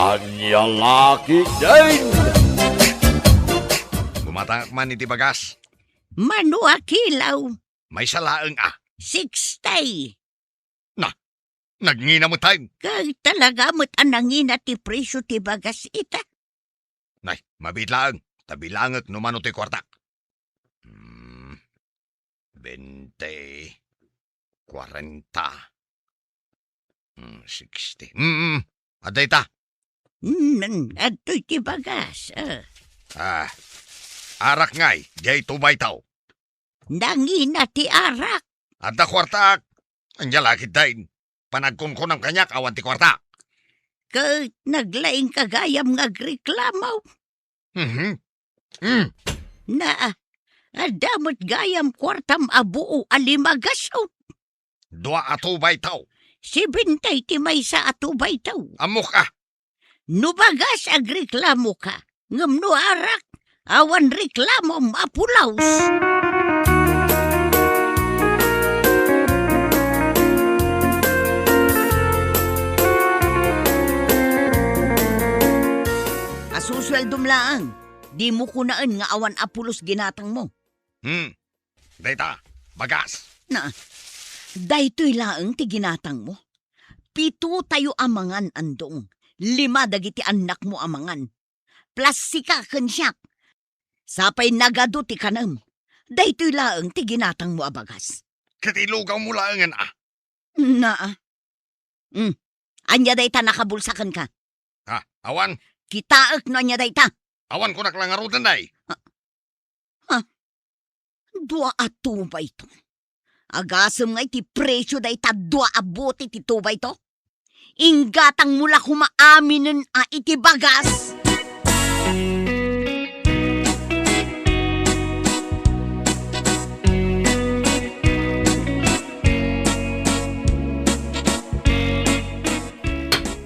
Anyang laki din! Gumatangak man iti bagas. Manua kilaw. May salaang 60. Nagngina mo tayo. Kag talaga mo't anangin at ti presyo ti bagas ita. Nay, mabitlaang. Tabilangak numano ti kwartak. 20, 40, 60. Aday ta. Ato'y ti bagas. Arak ngay, jay tubay tao. Nangin at ti arak. Adda kwartak. Anya lakit dahin. Panagkon ko ng kanyak, awan ti kwartak. Kag naglaing kagayam ngagreklamaw. Na, adamot gayam kwartam abuo alimagasaw. Dua atubay tao. 70 ti may sa atubay taw. Amok ah. Nubagas agreklamo ka. Ngam no arak, awan reklamo mapulaws. Asusweldom laang. Di mo kunaan nga awan apulos ginatang mo. Dayta, bagas. Na, daytoy laang ti ginatang mo. 7 tayo amangan andong. 5 dagiti anak mo amangan. Plus sika kensyak. Sapay nagado ti kanam. Daytoy laang ti ginatang mo abagas. Katilugaw mo laangan ah. Na, anya dayta nakabulsakan ka. Awan. Kitaak no anya dayta. Awan ko naklangarutan day. Dua atubay to. Agasam nga iti presyo dayta dua abuti ti tubay to. Inggatang mula kumaaminin iti bagas.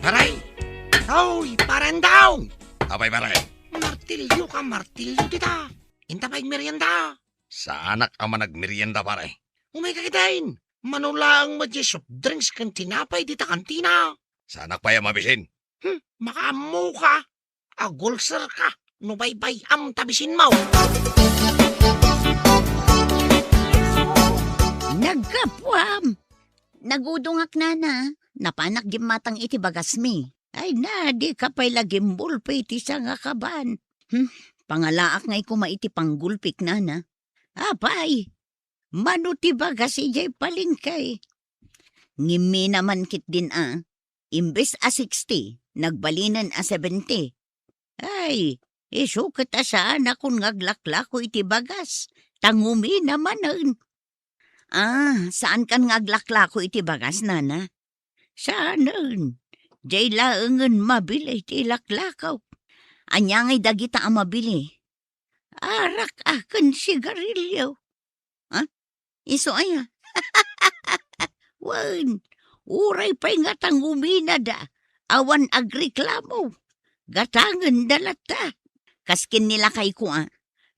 Paray! Hoy, parandaw! Abay baray. Martilyo ka, martilyo kita. Inta pa'y merienda. Sa anak ama nagmerienda paray. Umay kakitain. Manulaang madya soft drinks kan tinapay dita kantina. Sa anak pa yung mabisin. Makaamo ka. Agulser ka. Nubaybay am tabisin mo. Nagkapwam. Nagudungak na. Napanak gimatang iti bagas mi. Ay na, di ka pa'y lagim bulpe iti sa nga kaban. Pangalaak ngay kuma iti panggulpik na. Apay, mano ti bagas ijay palingkay. Ngimi naman kit din imbes 60, nagbalinan 70. Ay, iso kita saan akong ngaglaklako iti bagas. Tangumi naman saan kan ngaglaklako iti bagas, nana? Saan? Jay laangan mabili iti laklakaw. Anya ngay dagita ang mabili. Arak akan sigarilyo. Iso aya. Wan, uray pa'y nga tangumina da. Awan agreklamo. Gatangan dalata. Kaskin nila kay ko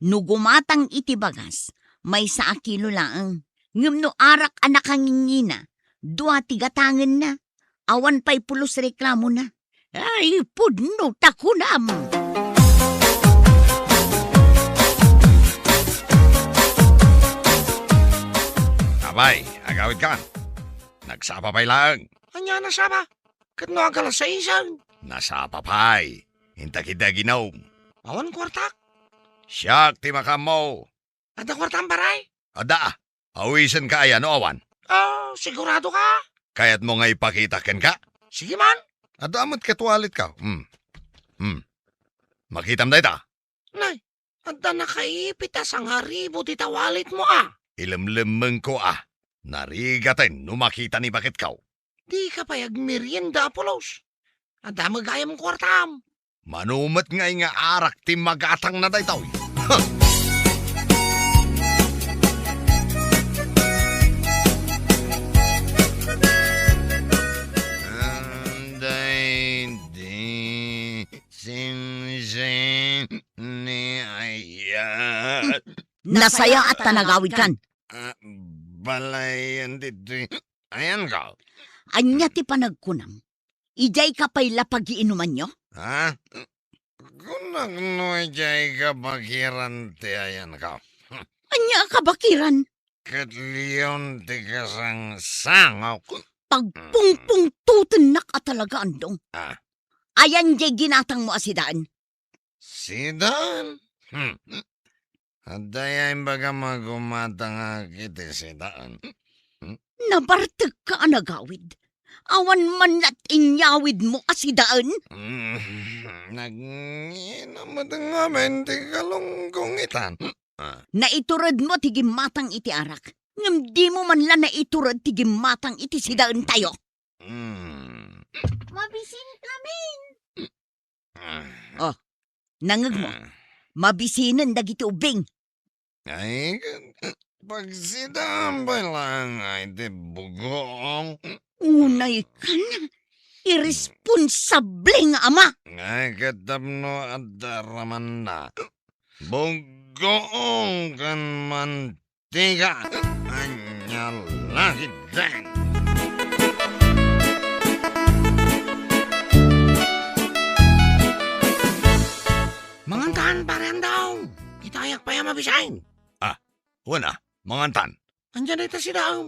nugumatang iti bagas, may sa akilo laang. Ngam no arak anak angingina, 2 tigatangan na. Awan pa'y pulos reklamo na. Ay, pudno takunam. Abay, agawid ka. Nagsapa pa'y lang. Anya na saba. Katno agalas sa isang. Nasapa pa'y. Hinta kita ginaw. Awan kwartak. Siyak ti makam mo. Ada kwartang paray. Ada, awisan ka ayan o awan. Sigurado ka. Kaya't mo nga ipakita ken ka. Sige man. Adamot ketwalit ka. Makitam day ta. Nay, ada nakaipit ang haribo di tawalit mo Ilemlemeng ko Narigatin numakita ni bakit kaw. Di ka payag merienda apolos. Ada magayam kwartam. Manumat ngay nga arak ti magatang na day taw. Nasaya at tanagawid kan. Balayan dito. Ayan ka. Anya ti panagkunam. Ijay ka pa'y lapag iinuman nyo? Ha? Kung nagnoy jay kabakiran ti ayan ka. Anya kabakiran, Katliyon ti kasang sangaw. pagpungpung tutunak at talaga andong. Ah, Ayan jay ginatang mo asidaan. sidan? Adayay baga magumata nga kiti sidan. Nabartag ka anagawid. Awan man at inyawid mo asidaan. Naginamat nga men ti kalunggong itan. Naiturad mo ti gimatang iti arak. Ngam di mo man lang naiturad ti gimatang iti sidaan tayo. Mabisin kami. Nangag mo, mabisinan dagiti ubing. Ay, pagsidaan ba lang ay di bugong? Unay ka na. Irresponsable nga ama. Ay, katapno at daraman na. Bugong kan mantika. Anya lagi din. Mangantahan parehan daw. Itayak pa yung mabisahin. Una, mangantan. Andiyan na ita si daw.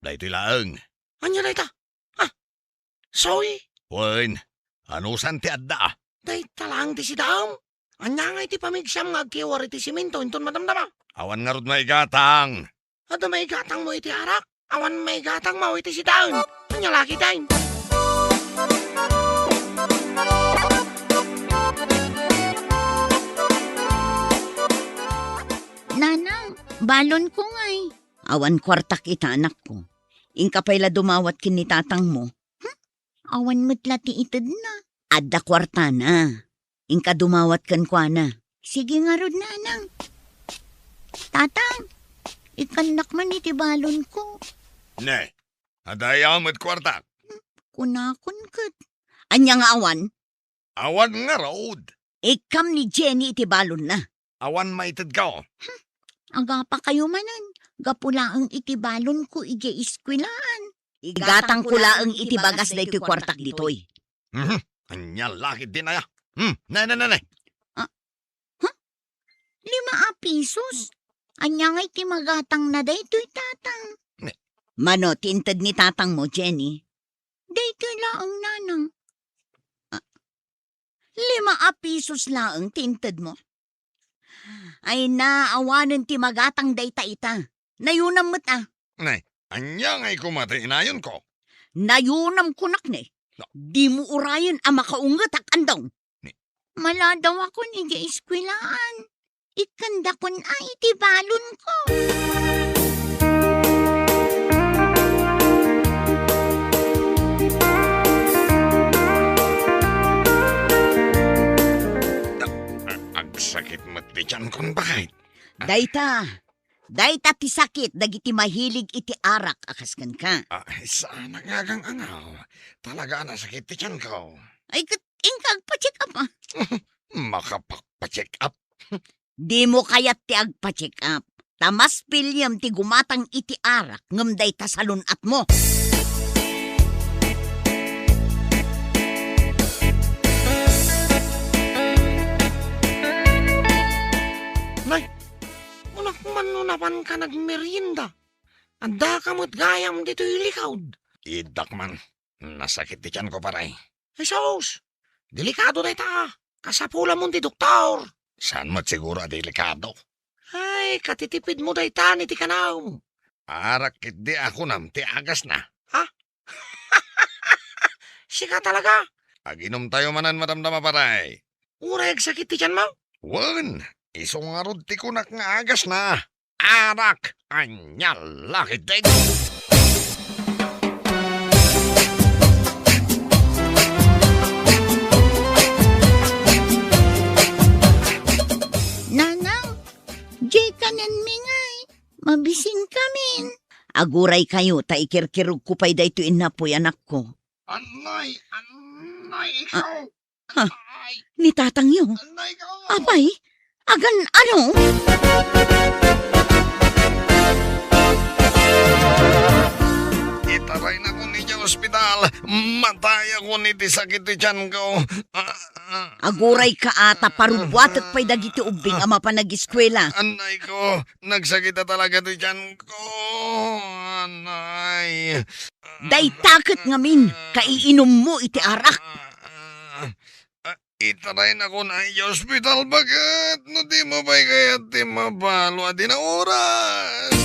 Dahito laang. Andiyan na ita. Soy. Wen, ano san ti adda? Day talang ti si daw. Anya nga iti pamigsam nga agkiwar iti siminto inton madamdama. Awan nga rod may gatang. At may gatang mo iti arak. Awan may gatang mo iti si daw. Anya laki daw. Nanang, balon ko ngay. Awan kwartak ita anak ko. Ingka payla dumawat kin ni tatang mo. Awan mo't lati itad na. Adda kwarta na. Ingka dumawat kan kwa na. Sige nga rod nanang. Tatang, ikanak man iti balon ko. Ne, adayaw mo't kwarta. Kunakon kat. Anya nga awan, Awan nga raod. ikam ni Jenny iti balon na. Awan maitid ka. Aga pa kayo manan. Gapulaang iti balon ko ije iskwilaan. Igatang kulaang iti bagas da iti kwartak ditoy. Anya laki din aya. Nay. 5 pisos. Anya nga iti magatang na da ito'y tatang. Ne. Mano, tintad ni tatang mo, Jenny. Da ito'y laang nanang. 5 pisos laang tintad mo. Ay naawanan ti magatang da ita. Nayunam mo't Nay, anya nga'y kumati inayon ko. Nayunam kunak ni. Di mo urayan ang makaungat ak andong. Ni. Maladaw ako ni iskwilaan. Ikanda kon ay iti balon ko. Agsakit mo't di tiyan kon bakit. Dayta ti sakit dagiti mahilig iti arak akaskan ka. Saan nagagang angaw? Talaga na sakit ti tiyan ko. Ay ingkag pa-check up Makapagpa-check up. Di mo kayat ti agpa-check up. Tamas pilyam ti gumatang iti arak ngem dayta salunat mo. Nay, unak man nunapan ka nagmerienda. Anda ka mo't gayam dito ilikawd. Idak man. Nasakit ti tiyan ko paray. Jesus, delikado na ita. Kasapula mo ti doktor. Saan mo't siguro delikado? Ay, katitipid mo day tani ti kanaw. Arak kit di ako nam ti agas na. Sika talaga. Aginom tayo manan madamdama paray. Ureg sakit ti tiyan mo. Wan, isungarod ti kunak nga agas na. Arak, anya laki din. Nanang, jay kanan mingay. Mabising kamin. Aguray kayo, ta ikirkirug ko pa'y dayto inapoy anak ko. Anay, ikaw. Ay, Ni tatang yo. anay ka. Apay, agan ano? Itaray na ko ni Diyos ospital. Matay ako ni ti sakit ti tiyan ko. Aguray ka ata parubuatak pa'y dagiti ubing ama pa nag-eskwela. Anay ko, nagsakita talaga ti tiyan ko. Anay. Day takot ngamin, kaiinom mo iti arak. Itry na ko na hospital bagat. No di mo ba'y kaya ti mabalo at di na oras.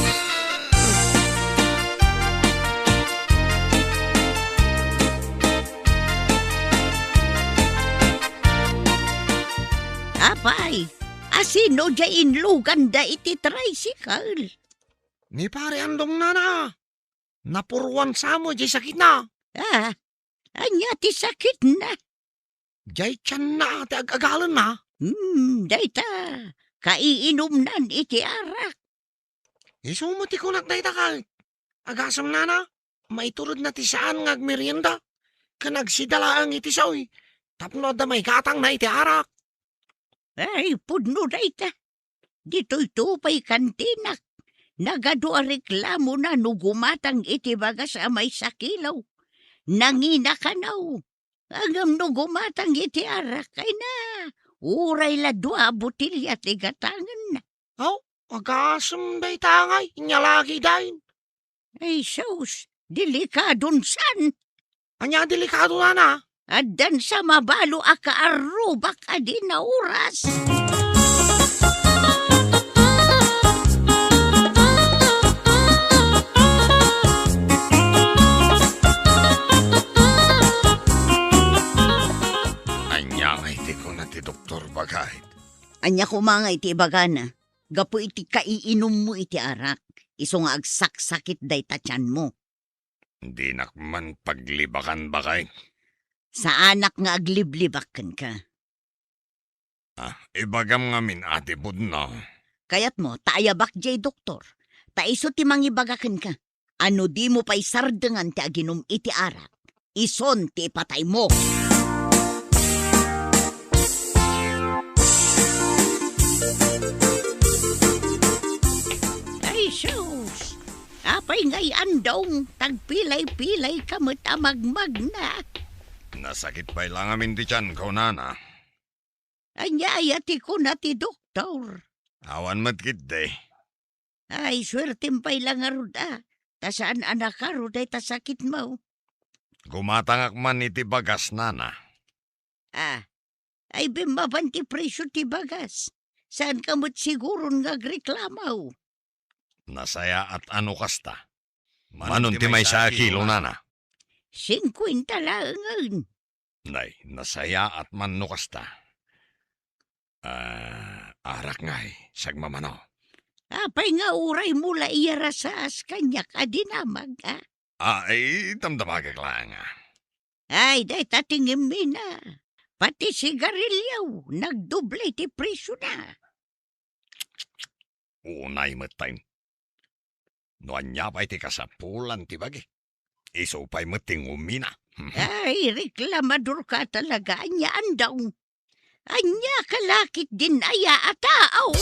Apay, asino dyan lugan da iti tricycle. Ni pare andong nana. Napurwan sa mo, jay sakit na. Anya ti sakit na. Jay tiyan na, ti agagalan na. Dayta, kaiinom nan iti arak. Isumuti ko nak dayta ka. Agasam nana, maiturod na ti saan ngag merienda. Kanagsidala ang iti saoy. Tapno da may katang na iti arak. Ay, pudno dayta. Dito'y tupay kantinak. Nagado a reklamo na nugumatang iti bagas a may sakilaw. Nangina ka naw. Agam nugumatang iti arak ay na. Uray la dua butilya ti gatangan na. Agasam dayta ngay, inyalagi dahin. Ay, sus, delikadon san. Anya delikado na. Addan sa mabalo a kaarubak a di na oras. Anya ay ti ko na ti doktor bagay. Anya kumangay ti ibagana. Gapo iti kaiinom mo iti arak. Iso nga agsaksakit day tatyan mo. Di nakman paglibakan bagay. Sa anak nga agliblibakan ka. Ibagam nga min ati pod na. Kayat mo, taayabak jay doktor. Taiso ti mangibagakan ka. Ano di mo pa'y sardengan ti aginom iti arak. Ison ti ipatay mo. Ay, sus. Apay ngay andong, tagpilay-pilay kamot amagmag na. Nasakit pa'y lang amin ti tiyan ko, nana. Anyayati ko na ti doktor. Awan matkit de. Ay, swertim pa'y lang aruda. Tasaan anak aruday tasakit mo. Gumatangak man iti bagas, nana. Ay bimaban ti presyo ti bagas. Saan kamot siguro ngagreklamaw? Nasaya at ano kasta. Manon ti may sa kilo, nana. 50 lang. Nay, nasaya at manno kasta. Arak ngay, sagmamano. Apay nga uray mula iyarasas kanyak adinamag, Ay, damdamagag lang. Ay, day tatingin mi na. Pati sigarilyaw, nagdoble ti presyo na. Unay matay. Noanya pa'y ti kasapulan ti bagi. Iso pa'y mating umina. Ay, reklamador ka talaga. Anya andaw. Anya kalakit din aya ataaw.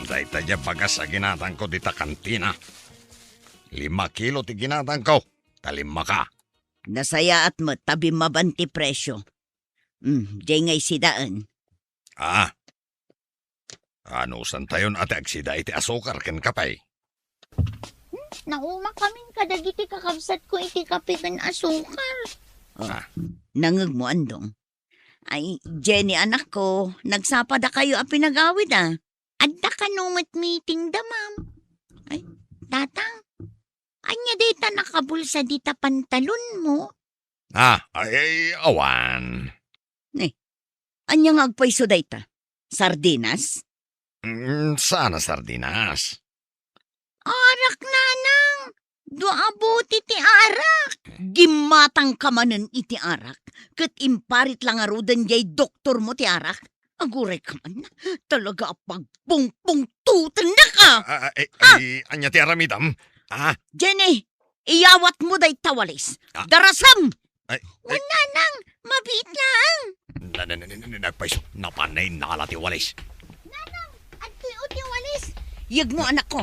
Day tadya bagas sa ginatang ko dita kantina. 5 kilo ti ginatang ko. Talima ka. Nasaya at mo, tabi mabanti presyo. Diyan ngay sidaan. Ano san tayon ate agsida iti asukar ken kapay? Nauma kaming kadagiti kakabsat ko iti kape ken asukar. Nangag mo andong. Ay, Jenny anak ko, nagsapad kayo a pinagawid Adda ka numit meeting da, ma'am. Ay, tatang. Anya dita nakabulsa dita pantalon mo? Ay, awan. Anya nga agpaiso dayta? Sardinas? Sana sardinas. Arak nanang. Duabuti ti arak. Gimatang kamanen iti arak. Kat imparit lang arudan jay doktor mo ti arak. Aguray ka man. Talaga pagpungpungtutan na ka. Anya ti aramidam. Jenny, iyawat mo day tawalis. Darasam! Ay, Una nang, mabit lang. nagpaiso. Napanay nalati walis. Ati uti walis. Yag mo anak ko.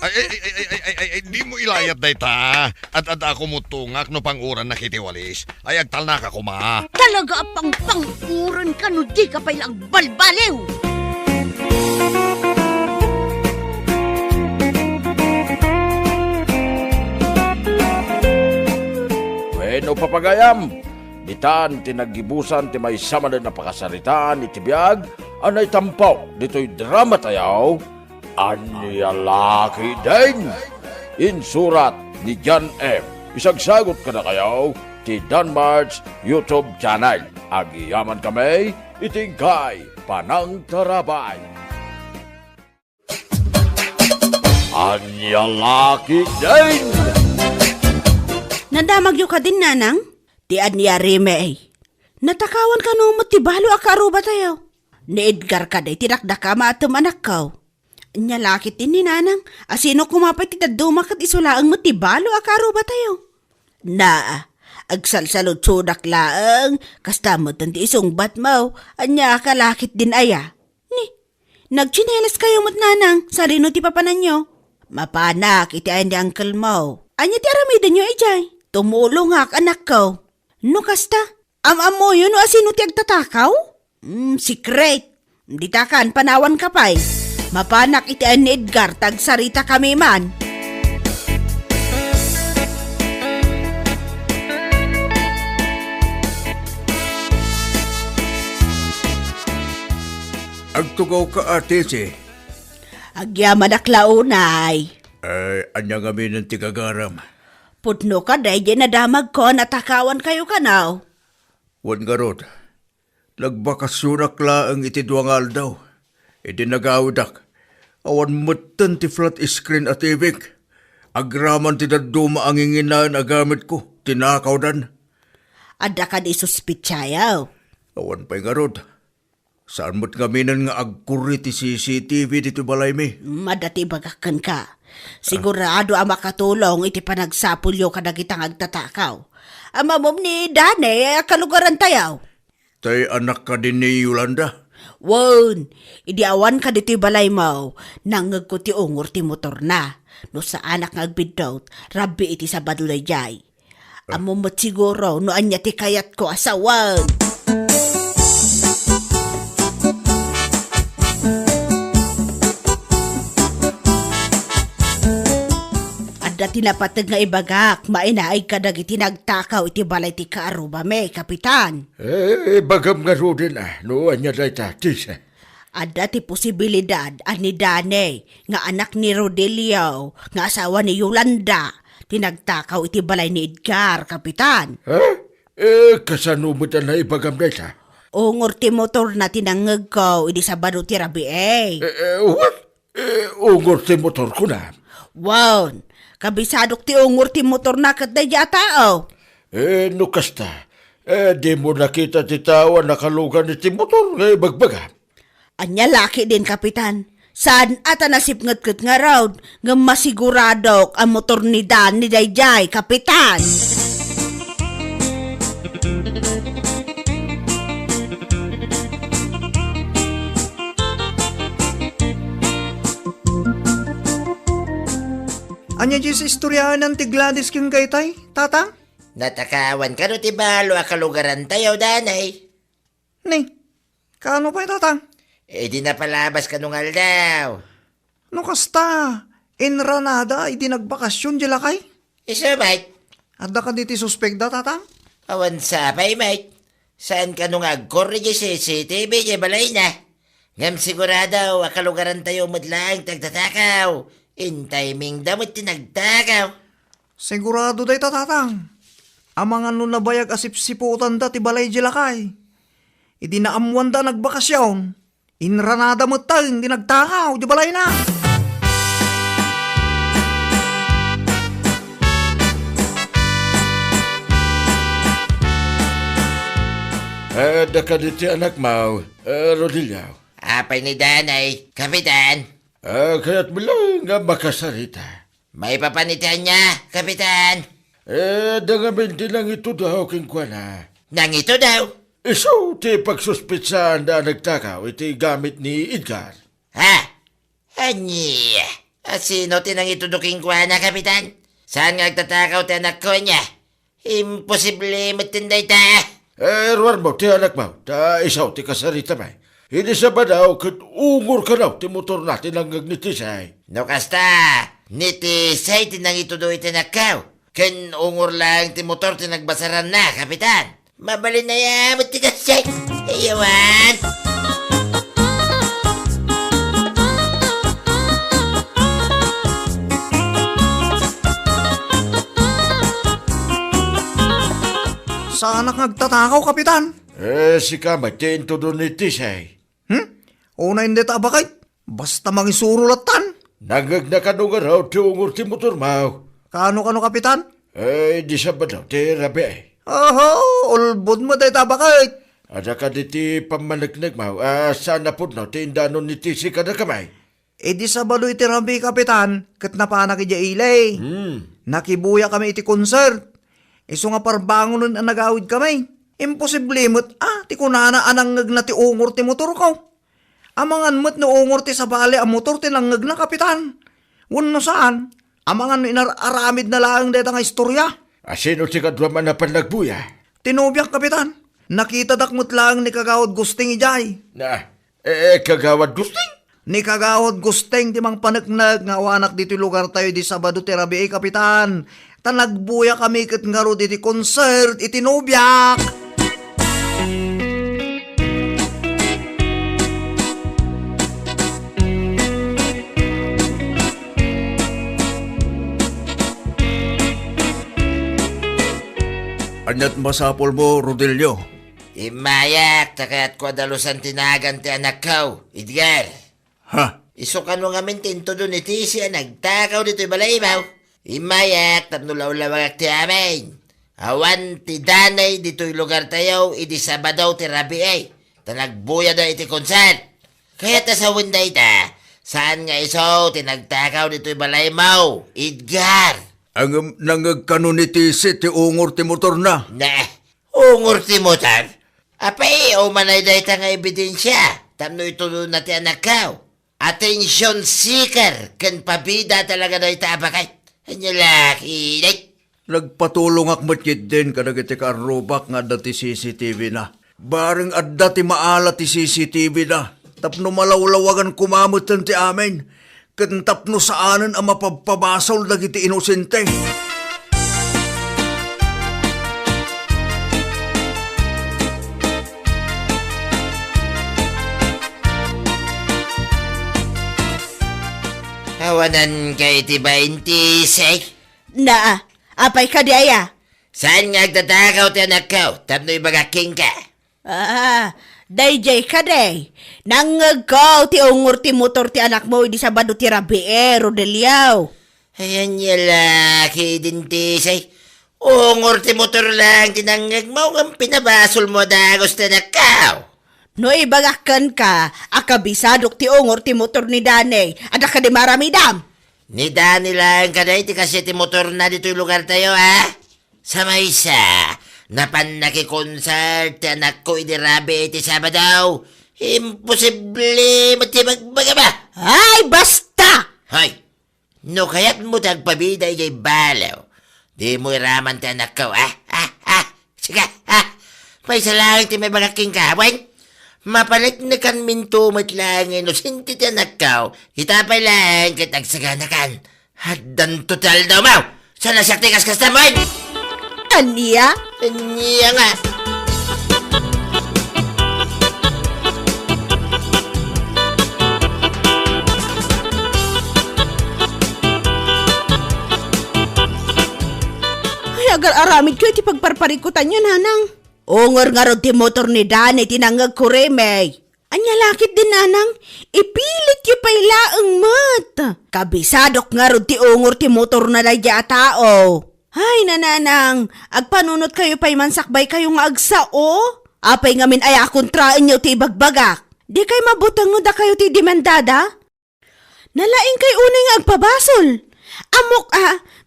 Ay, di mo ilayat day ta. At ako mo tungak no panguran na kitiwalis. Ay, agtal na ka kuma. Talaga pang panguran ka no di ka pailang balbaliw. Bueno papagayam, ditan tinagibusan ti may sama na napakasaritaan iti biyag, anay tampaw dito'y drama tayaw, Anya Laki din. Insurat ni John M. Isagsagot ka na kayaw ti Danmar's YouTube channel. Agiyaman kami, itingkay panang tarabay. Anya Laki din. Nadamagyo ka din, nanang? Ti niya rime ay. Natakawan ka no matibalo akaruba tayo. Ni Edgar ka day tinakdaka maatum anak ka. Nya lakit din ni nanang. Asino kumapay ti dadumakat isulaang matibalo akaruba tayo. Na, agsalsalod sudak laang. Kastamot ang ti isong batmaw. Anya kalakit din aya. Ni, nagchinelas kayo mat nanang. Sarino ti papanan nyo. Mapanak iti ayan di uncle mo. Anya ti aramidan nyo ijay. Tumulong ak anak ko. No kasta? Am mo yun o asino ti agtatakaw? Secret. Di takan panawan ka pa'y. Mapanak iti ni Edgar tagsarita kami man. Agtugaw ka ate si. Agyaman aklaunay. Ay, anya kami ng tigagaram. Putno ka day di nadamag ko natakawan kayo kanaw. Wan garod. Nagbakasunak laang iti duangal daw. Iti nagawadak. Awan matan ti flat screen at ibig. Agraman ti daduma ang inginaan agamit ko. Tinakaw dan. Ada ka di suspitsayaw. Awan pa'y garod. Saan mo't gaminan nga agkuri ti CCTV dito balay mi? Madati bagakan ka. Sigurado ang makatulong iti panagsapulyo ka na kitang agtatakaw. Ama mom ni Dane, kalugaran tayaw. Tay anak ka din ni Yolanda. Won, idiawan ka dito'y balay mo. Nangag ko ti ungor ti motor na. No sa anak nga agbidot, rabi iti sa badulay jay. Amo mo't siguro no anya ti kayat ko asawan. Ada tinapatag nga ibagak, mainaay ka dagiti nagtakaw iti balay ti kaaruba me, kapitan. Bagam nga rodin no anya day tatis. Ada ti posibilidad ani Dane, nga anak ni Rodelio, nga asawa ni Yolanda, tinagtakaw iti balay ni Edgar, kapitan. Ha? Kasanumutan na ibagam day ta? Ungor ti motor na tinangag ko, idi sabado ti rabi eh. What? Ungor ti motor ko na. Wow, kabisadok ti ungor ti motor na kat day tao. No kasta. Di mo nakita ti tao nakalugan ni ti motor nga ibagbaga. Anya laki din, kapitan. Saan ata nasipngat-kat nga raw nga masiguradok ang motor ni Dan ni Dayjay, kapitan. Anya diyos istoryahan ng ti Gladys king kaytay, tatang? Natakawan ka no ti balo akalugaran tayo, danay. Ni, kano pa tatang? Di napalabas ka nung aldaw. No kasta, Enranada, idi nagbakasyon di lakay? Iso, mate. Adda ka diti suspekda, tatang? Awan sabay, mate. Saan ka nung agkorri di CCTV di balay na? Ngam sigurado, akalugaran tayo madlang tagtatakaw. In timing damot tinagtakaw. Sigurado day tatang. Amang ano na bayag asip-siputan da ti balay di lakay. Idi naamuan da nagbakasyon. Inranada mo tang, di nagtakaw, di balay na. Daka diti anak mo, Rodilio. Apay ni danay, kapitan. Kaya't bilang nga makasarita. May papanitian niya, kapitan. Dangamin din lang ito daw king na. Nang ito daw. So, ti pagsuspitsaan na nagtakaw, iti gamit ni Edgar. Ha? Anya? Sino tinang ituduking kwa na, Kapitan? Saan nga agtatakaw ti anak ko niya? Imposible matinday ta. Ruar mo, ti anak mo, ta isaw ti kasarita may. Hindi sa ba daw, kat ungor ka daw, ti motor natin ang agnitisay. No kasta, nitisay tinang itudo itinakaw. Ken ungor lang ti motor tinagbasaran na, Kapitan. Mabalin na yan, matigas siya. Ayawan. Saan nagtatakaw, Kapitan? Si Kamay, ti into doon nitisay. Una hindi ta bakay. Basta mangisurulatan. Nagagnakanong raw, ti ungor ti motor mo. Kano, Kapitan? Di sa ba daw, ti rabi ay. Oho, ulbod mo day tabakay. Ada ka di ti pamanagnag mo, sana po no, ti indanon ni tisi ka na kamay. Di sa balo iti rambi, Kapitan, kat napanak iti ilay. Nakibuya kami iti concert. Iso nga parbangon nun ang nagawid kami. Imposible mo't, ti kunana anangag na ti ungor ti motor ko. Amangan mo't no ungor ti sa bali ang motor ti langag na, Kapitan. Wano saan? Amangan inararamid na lang dito nga istorya. Sino ti kadwa man na panagbuya? Tinubiyak, Kapitan. Nakita dakmot lang ni Kagawad Gusting ijay. Kagawad Gusting? Ni Kagawad Gusting di mang panagnag nga wanak dito lugar tayo di Sabado ti Rabi, Kapitan. Tanagbuya kami kat nga ro diti concert, itinubiyak. Anyat masapol mo, Rodelio. Imayak, takayat ko dalusan tinagan ti anak ko, Edgar. Ha? Iso ka nung amin tinto doon iti siya, nagtakaw dito'y balaibaw. Imayak, tapnulaw-lawag ti amin. Awan ti danay dito'y lugar tayo, idi Sabadaw ti Rabi ay. Tanagbuya da iti konsert. Kaya tasawin da ita, saan nga iso tinagtakaw dito'y balaibaw, Edgar. Ang nangagkano ni tisi ti ungor ti motor na. Ungor ti motor? Apay, umanay da ita nga ebidensya. Tamno ito na ti anak ko. Atensyon seeker, kan pabida talaga da ita abakay. Anyalaki, Nagpatulong akmatkit din kadag iti karubak nga dati CCTV na. Bareng at dati maala ti CCTV na. Tapno malawlawagan kumamutan ti amin. Kantapno saanan ang mapagpabasol dagiti inosente. Awanan kay ti 26. Na, apay ka diaya. Saan nga agtatakaw ti anak ko? Tapno ibagaking ka. Dayjay ka day. Nangagaw ti ungor ti motor ti anak mo di Sabado ti Rabi Rodeliao. Ayan niya laki din tisay. Ungor ti motor lang tinangag mo ang pinabasol mo dagos ti anak ko. No ibagakan ka, akabisadok ti ungor ti motor ni Danay. Ada ka di maramidam. Ni Dani lang kaday ti kasi ti motor na dito'y lugar tayo ha. Sa maysa. Napan nakikonsert ti anak ko idirabi iti Sabadaw. Imposible matibagbaga ba? Ay, basta! Hoy, no kaya't mo tagpabida ijay balaw. Di mo iraman ti anak ko, Sige, may salang ti may bagaking kawan. Mapalit na kan mintumot lang inosente ti anak ko. Itapay lang kitagsaganakan. Haddan total daw mo. Sana sakti kaskas naman. Aniya? Aniya nga. Ay, agar aramid ko iti pagparparikutan yun, Nanang. Ungor nga ron ti motor ni Danay tinangag ko remay. Anya lakit din, Nanang. Ipilit yu pa'y laang mat. Kabisadok nga ron ti ungor ti motor na daya tao. Ay, nananang, agpanunot kayo pa'y mansakbay kayo nga agsao. Apay ngamin ay akontraan nyo ti ibagbagak. Di kay mabutang da kayo ti demandada? Nalaing kay unay nga agpabasol. Amok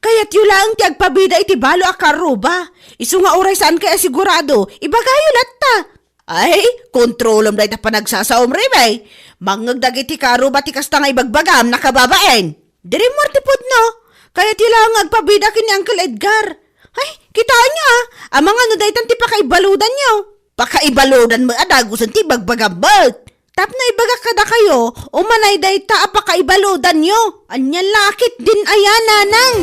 Kaya't yula ang ti agpabida iti balo a karuba. Isu nga oray saan kaya sigurado, ibagayo latta. Ay, kontrolom dahi ta panagsasaom rimay. Mangagdag iti karuba ti kasta nga ibagbagam nakababaen. Diri mortipod no, kaya't yula ang agpabida kini Uncle Edgar. Ay, kitaan niya amang ano dahi tan ti pakaibaludan niyo. Pakaibaludan mo adagusan ti bagbagambot. Tap na ibagak kada kayo, umanay day ta apakaibaludan nyo. Anya lakit din ayan, nanang.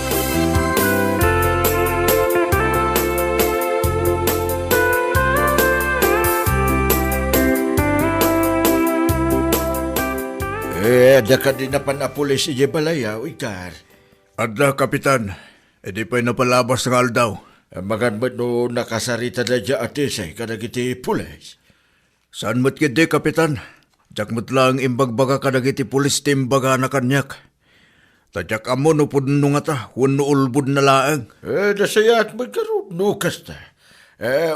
Ada ka din na panapulis si Balayaw, Ikar. Adla, Kapitan. Di pa'y napalabas ng aldaw. Magan ba't no nakasarita na dya atisay kadagiti pulis? Saan mo't kidi, Kapitan? Jakmut lang imbagbaga kadagiti pulis timbaga na kanyak. Tadyak amo no pud no nga ta, wano ulbud na laang. Nasayat magkaroon, nukas ta.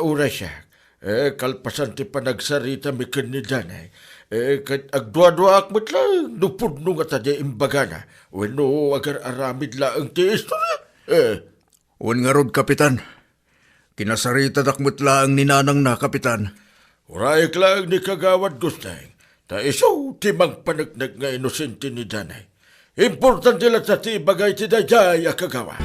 Uray siya. Kalpasan ti panagsarita mi kanidanay. Kahit agdwa-dwa akmat lang, nupud no nga ta di imbaga na. Wano agar aramid laang ti istorya. Wan nga rod, Kapitan. Kinasarita dakmut laang ninanang na, Kapitan. Uray lang ni kagawad gustay. Ta iso ti magpanagnag nga inosente ni Danay. Importante lang sa ti bagay ti dayay a kagawa.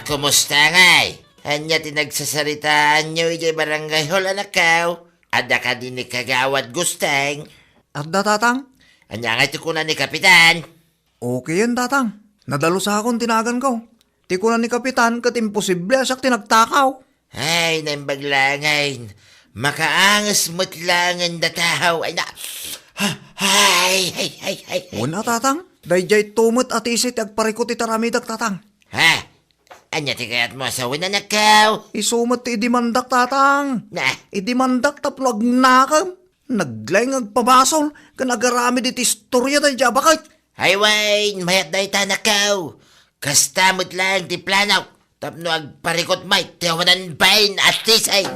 Kumusta ngay? Anya tinagsasaritaan nyo iti barangay hall anakaw? Ada ka din ni kagawad gusteng? Adda, tatang? Anya nga tikunan ni Kapitan? Okay yan, tatang. Nadalo sa akong tinagan ko. Tikunan ni Kapitan kat imposible asak tinagtakaw. Ay, nambaglangain. Makaangas mo't langan na tao. Ay na... Ay. Una, tatang. Dayjay tumot at isit agparikot itaramidak, tatang. Ha? Anya ti kayat mo sa wina nakaw? Isumot ti idimandak, tatang. Na? Idimandak taplag nakam. Naglay agpabasol. Kanagarami dit istorya dayjay bakit. Ay, wain. Mayat dahi ta nakaw. Kastamot lang ti planaw. Tapno agparikot may tiyawanan bain at tisay.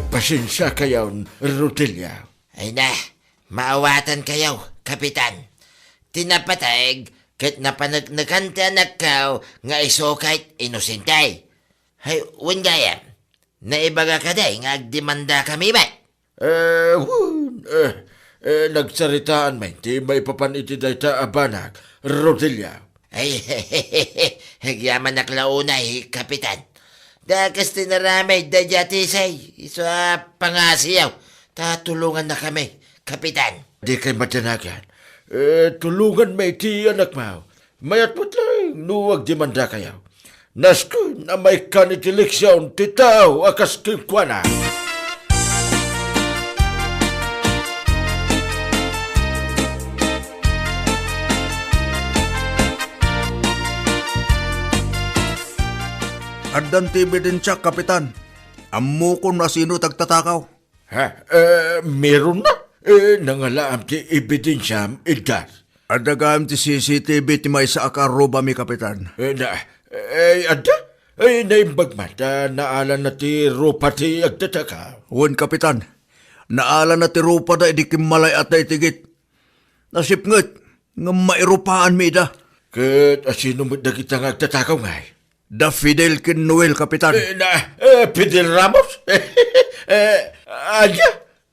Pasensya kayaw, Rodelia. Ay na, maawatan kayaw, Kapitan. Tinapatag, kat napanagnakan ti anak kaw, nga iso kahit inosintay. Ay, wangayam, naibaga ka day, nga agdemanda kami ba? Nagsaritaan may, di may papaniti day ta abanag, Rodelia. Ay, hagyaman naklaunay, Kapitan. Dakas tinaramay, dadyatisay, isa pangasiyaw. Tatulungan na kami, Kapitan. Di kay matanagan. Tulungan may ti anak mo. Mayat mo't lang, nuwag di manda kayaw. Nasko na may kanitiliksyon ti tao akas kinkwana. Addan ti ebidensya, Kapitan. Ammo ko na sino tagtatakaw. Ha? Meron na? Nangalaam ti ebidensyam, Edgar. Adagam ti CCTV ti may sa akaroba mi, Kapitan. Ada? Naimbag mata, naalan na ti rupa ti agtataka. Wan, Kapitan. Naala na ti rupa da idikimalay at naitigit. Nasipngat, nga mairupaan mi da. Kat asino mo na kita nga agtatakaw ngay? Da Fidel kin Noel, Kapitan. Fidel Ramos? Anya?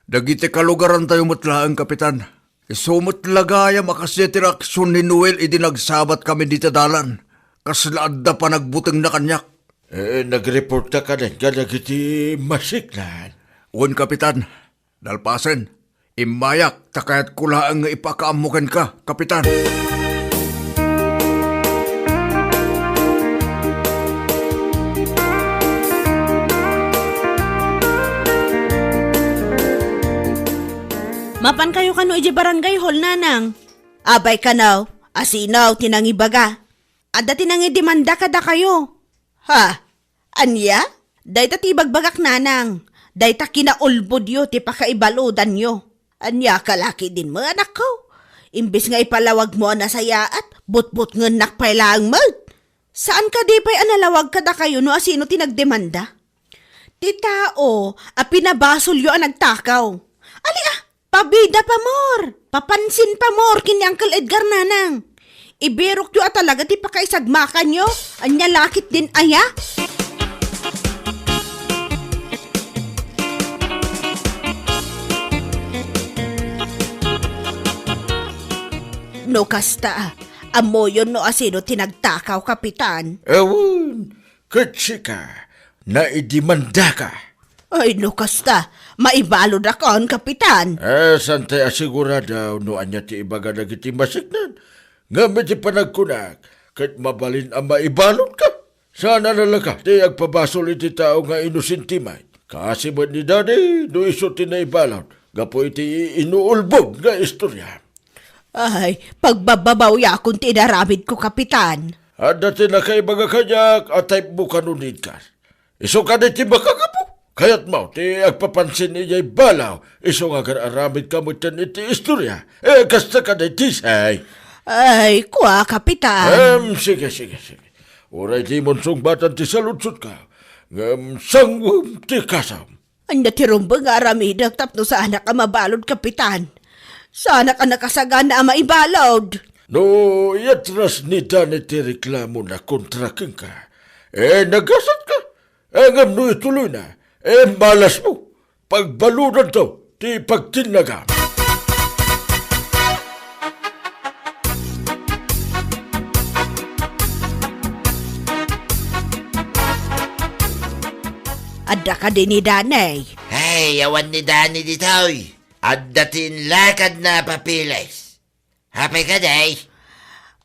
Dagiti kalugaran tayo mutlaang, Kapitan. Isumot lagaya makasiti aksyon ni Noel idinagsabat kami dito dalan. Kaslaad da pa nagbuteng na kanyak. Nag-report ka din ka nagiti masiklan. Wan, Kapitan. Dalpasen. Imayak takayat kulaang nga ipakaamukan ka, Kapitan. Mapan kayo kano iji barangay hall, nanang. Abay kanaw, asinaw tinangibaga. Adda tinangidimanda kada kayo. Ha? Anya? Dayta ti bagbagak, nanang. Dayta kinaulbod yo ti pakaibaludan yo. Anya kalaki din mo, anak ko. Imbis nga ipalawag mo na saya at butbut nga nakpailang mo. Saan ka di pa'y analawag kada kayo no asino tinagdemanda? Ti tao, pinabasol yo ang nagtakaw. Ali pabida pa mor, papansin pa mor kini Uncle Edgar nanang. Ibirok yo talaga ti pakaisagmakan yo, anya lakit din aya. No kasta, amo yun no asino tinagtakaw, kapitan. Ewan, katsika, naidimanda ka. Ay no kasta, maibalod akon, kapitan. Santay asigurado no anya ti ibaga nagiti masignan. Ngamit ti panagkunak, kahit mabalin ang maibalod ka. Sana nalaka, ti agpabasol iti tao nga inusintimay. Kasi ba ni Daddy, no iso ti naibalod, gapo iti inuulbog nga istorya. Ay, pagbababaw ya kung tinaramid ko, kapitan. At dati na kay mga kanyak at type mo kanunid ka. Iso ka na ti makakapo. Kaya't mo, ti agpapansin niya'y balaw. Iso nga aramid ka mo iti istorya. Kasta ka na tisay. Ay, kuha, kapitan. Sige. Uray ti monsong batan ti saludsot ka. Sangwam ti kasam. Anya ti rumbang aramidak tapno sa anak ka mabalod, kapitan. Sana ka nakasagan na maibalod. No, yatras ni Danny ti reklamo na kontraking ka. Nagasat ka. Ngam no ituloy na. Malas mo. Pagbaludan to, ti pagtinaga. Adda ka din ni Danay. Hey, awan ni Danny ditoy. At datin lakad na papilis. Happy ka, day?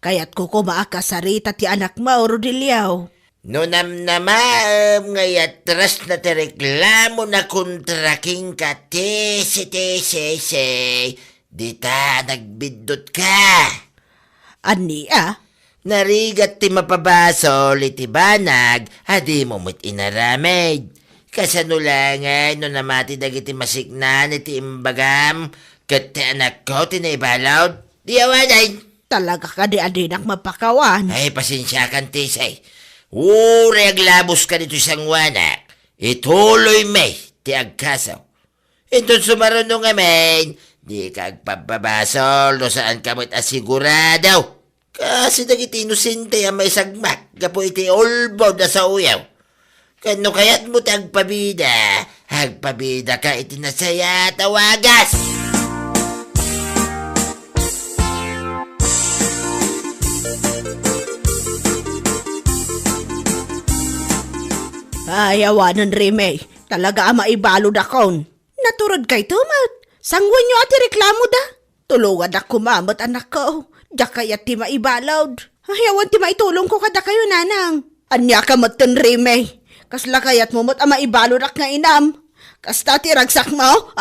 Kaya't ko kumaakasarita ti anak mo, Rodilio. No ngayat tras na ti reklamo na kontraking ka tese. Dita nagbidot ka. Ani Narigat ti mapabasol iti banag, adi mo mo't inaramid. Kasanulangan no namati dagiti masignan iti imbagam, kat ti anak ko tinaibalod, di awanay. Talaga ka di adinak mapakawan. Ay, pasensya kan tisay. Uri aglabos ka dito isang wanak, ituloy may ti agkasaw. Ito sumarunong amin, di ka agpapabasol no saan ka mo't asigurado. Kasi dagiti inosente ang may sagmak, gapo iti ulbod na sa uyaw. Kano kaya't mo tagpabida? Hagpabida ka iti nasaya tawagas! Ay, awanan Rime. Talaga maibalod akon. Naturod kay tumat. Sangwan nyo ati reklamo da. Tulungan ako mamot anak ko. Diya kaya ti maibalod. Ay, awan ti maitulong ko kada kayo nanang. Anya ka matan Rime. Kasla kayat mo mo't maibalod ak nga inam. Kasta ti ragsak mo,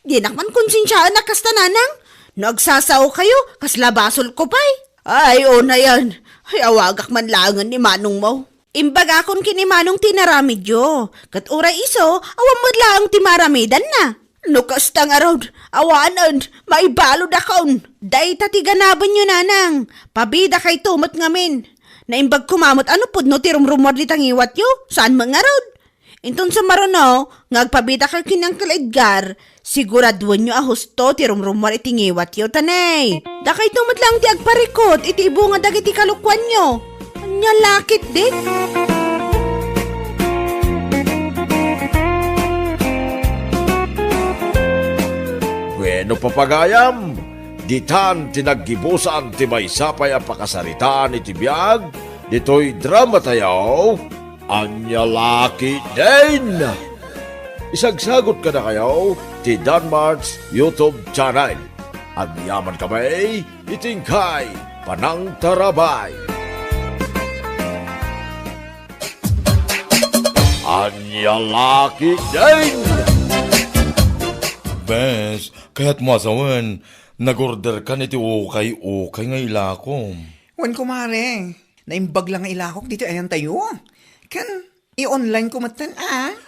di nakman konsensyaan na kasta nanang. Nagsasaw kayo, kasla basol ko pa'y. Ay, na yan. Ay, awagak man langan ni manong mo. Imbaga kon kini manong tinaramid yo. Kat uray iso, awam mo lang ti maramidan na. Nukas tang arod, awanan, maibalod akon. Day tati ganaban nyo nanang. Pabida kay tumot ngamin. Naimbag kumamot ano pud no ti rumrumor di tangiwat yo. Saan mangarod? Inton sa marono, ngagpabida ka kinang Edgar. Siguraduan nyo ahusto ti rumrumor itingiwat yo tanay. Dakay tumot lang ti agparikot, iti ibunga dagiti kalukwan nyo. Anya lakit dik. Bueno, papagayam, ditan tinaggibusan ti may sapay ang pakasaritaan iti biyag, dito'y drama tayo, anya laki din. Isagsagot ka na kayo, ti Danmar's YouTube channel. Ang yaman kami, itingkay, panang tarabay. Anya laki din. Bes, kaya't mo asawan, nag-order ka niti ukay nga ilakom. Wan kumare, naimbag lang nga ilakok dito ayan tayo. Kan, i-online ko matan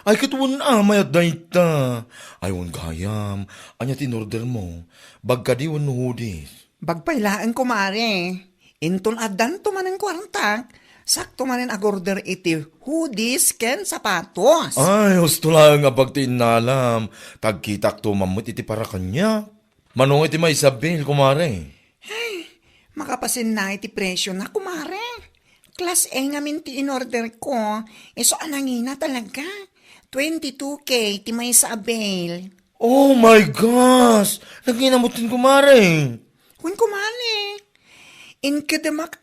Ay, katuwan mayat dayta. Ay, wan gayam, anya tinorder mo, bagka di wan nuhudis. Bagpailaan kumare. Inton adan to man ang kwarta. Sakto man rin agorder iti hoodies ken sapatos. Ay, gusto lang nga bagtiin na alam. Tagkitak to mamut iti para kanya. Manong iti may Isabel, kumare. Makapasin na iti presyo na kumare. Class A ngamin ti in-order ko. So anangina talaga. 22K ti may Isabel. Oh my gosh! Naginamutin kumare. Kun kumali. Inkedemak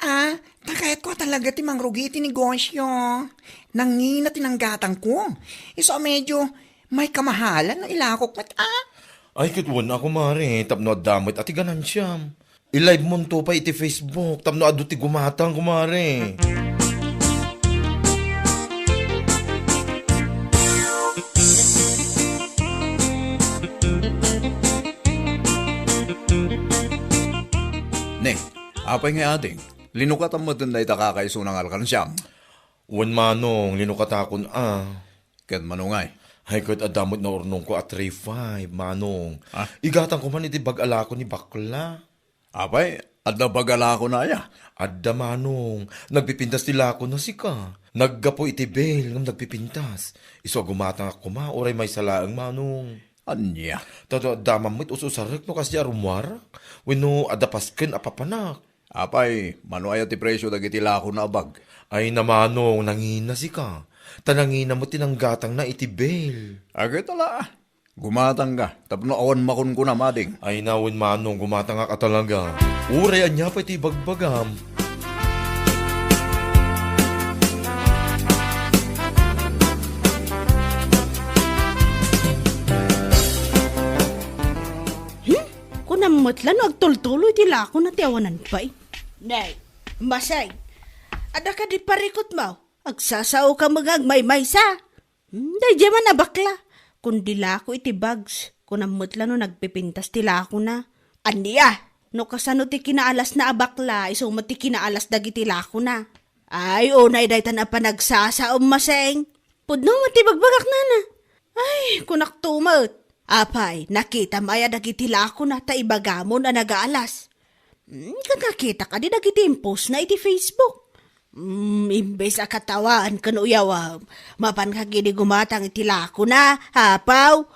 takayat ko talaga ti mangrugi ti negosyo. Nangina tinanggatang ko. So medyo may kamahalan na ilakok mat Ay, kitwan ako kumare. Tapno adamit ati ganansyam. I-live mo to pa iti Facebook. Tapno adu ti gumatang kumare. Ne, apay nga ading. Linukatan mo dun na itakakaiso ng alkansyam. Wan manong, linukatakon Ken manungay. Ay, kahit adamot na ornong ko at 3-5, manong. Ah? Igatang ko man iti bag-ala ko ni bakla. Apay, adda bagala ko na ya. Adda manong, nagpipintas nila ako na sika. Naggapo iti bel ng nagpipintas. Iso gumatang ako oray may salaang manong. Anya. Tato adamamit ususarik no kasi arumwar. Wino adapasken apapanak. Apay, mano ay ti presyo dagiti lako na abag. Ay namanong, nangina sika. Tanangina mo tinanggatang na iti bel. Agay tala. Gumatang ka. Tapno awan makon ko na mading. Ay nawin manong, gumatang ka talaga. Uray anya pa iti bagbagam. Kunammatlan agtultuloy ti lako na tiawanan pa'y. Nay, masay. Ada ka di parikot mo. Agsasao ka magagmay-maysa. Day man na bakla. Kundi lako iti bags. Kunammatlan no nagpipintas ti lako na. Aniya, no kasano ti kinaalas na abakla, iso mo ti kinaalas dagiti lako na. Ay, unay day tan pa nagsasaom maseng. Pudno mo ti bagbagak na na. Ay, kunak tumot. Apay, nakita maya dagiti lako na ta ibagamon na nagaalas. Kakakita ka di dagiti post na iti Facebook. Imbes a katawaan kanuyaw, mapan kagini gumatang iti lako na, hapaw.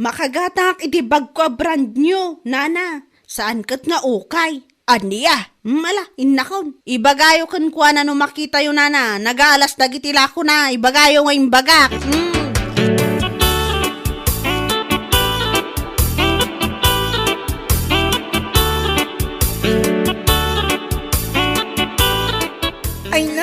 Makagatak iti bag ko brand new, nana. Saan kat nga ukay? Aniya, mala, innakon. Ibagayo kan kuha na no makita yun, nana. Nagaalas dagiti lako na, ibagayo nga imbagak. Ay na,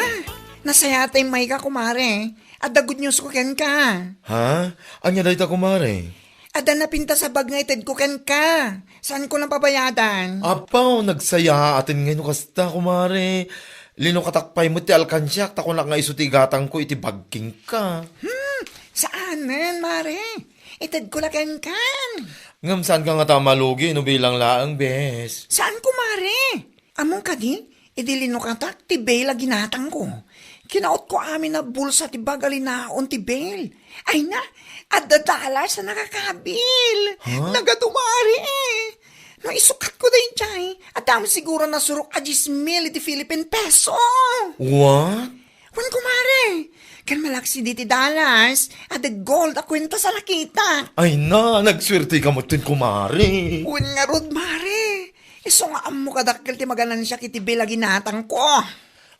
nasayatay may ka kumare. Ada good news ko ken ka. Ha? Anya day ta kumare? Ada napinta sa bag nga ited ko ken ka. Saan ko nang pabayadan? Apaw, nagsaya atin ngayon kasta kumare. Lino katakpay mo ti alkansyak, tako na nga isutigatang ko iti bagking ka. Saanan, mare? Ited ko la ken kan. Ngam saan ka nga tamalugi, no bilang laang bes? Saan ko, mare? Among kadi, idilino katak, ti Bela ginatang ko. Kinaot ko amin na bulsa ti bagalinaon ti Bel. Ay na, at dadala sa nakakabil. Huh? Nagatumari No isukat ko din chay, at dami siguro na surok a 10,000 iti Philippine peso. What? Wan kumare, kan malaksi di ti dollars, at the gold a kwenta sa nakita. Ay na, nagswerte ka mo tin kumare. Wan nga rod mare, iso nga amo kadakkel ti maganan siya kiti Bela ginatang ko.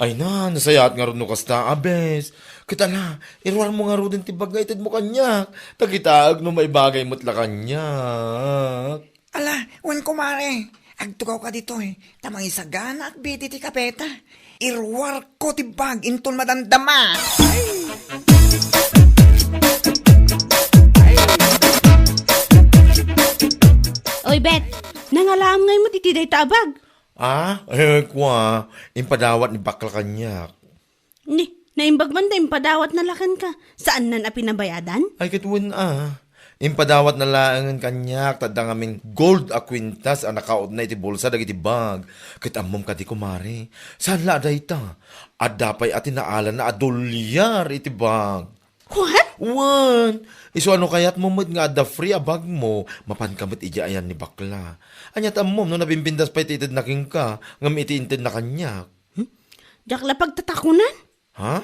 Ay na, nasayat nga ron no kasta, abes. Kita na, iruar mo nga ron din ti bagay, mo kanyak. Tagitaag no may bagay mo't la kanyak. Ala, wan kumare, agtugaw ka dito tamang isagana at biti ti kapeta. Irwar ko ti bag intol madandama. Oy, Bet, nangalaam ngay mo titiday tabag. Kwa, impadawat ni bakla kanyak. Ni, naimbag man da impadawat na lakan ka. Saan nan a pinabayadan? Ay katuwan impadawat na laangan kanyak, tadang aming gold a kwintas ang nakaot na iti bulsa dagiti bag. Kitamom ka di kumare, saan la aday ta? Adapay ati naalan na $1 iti bag. What? Wan! Iso ano kayat mo nga ada free a bag mo, mapankamit ija ayan ni bakla. Anyat amom no nabimbindas pa ititid na king ka, ngam itiintid na kanyak. Jakla pagtatakunan. Ha?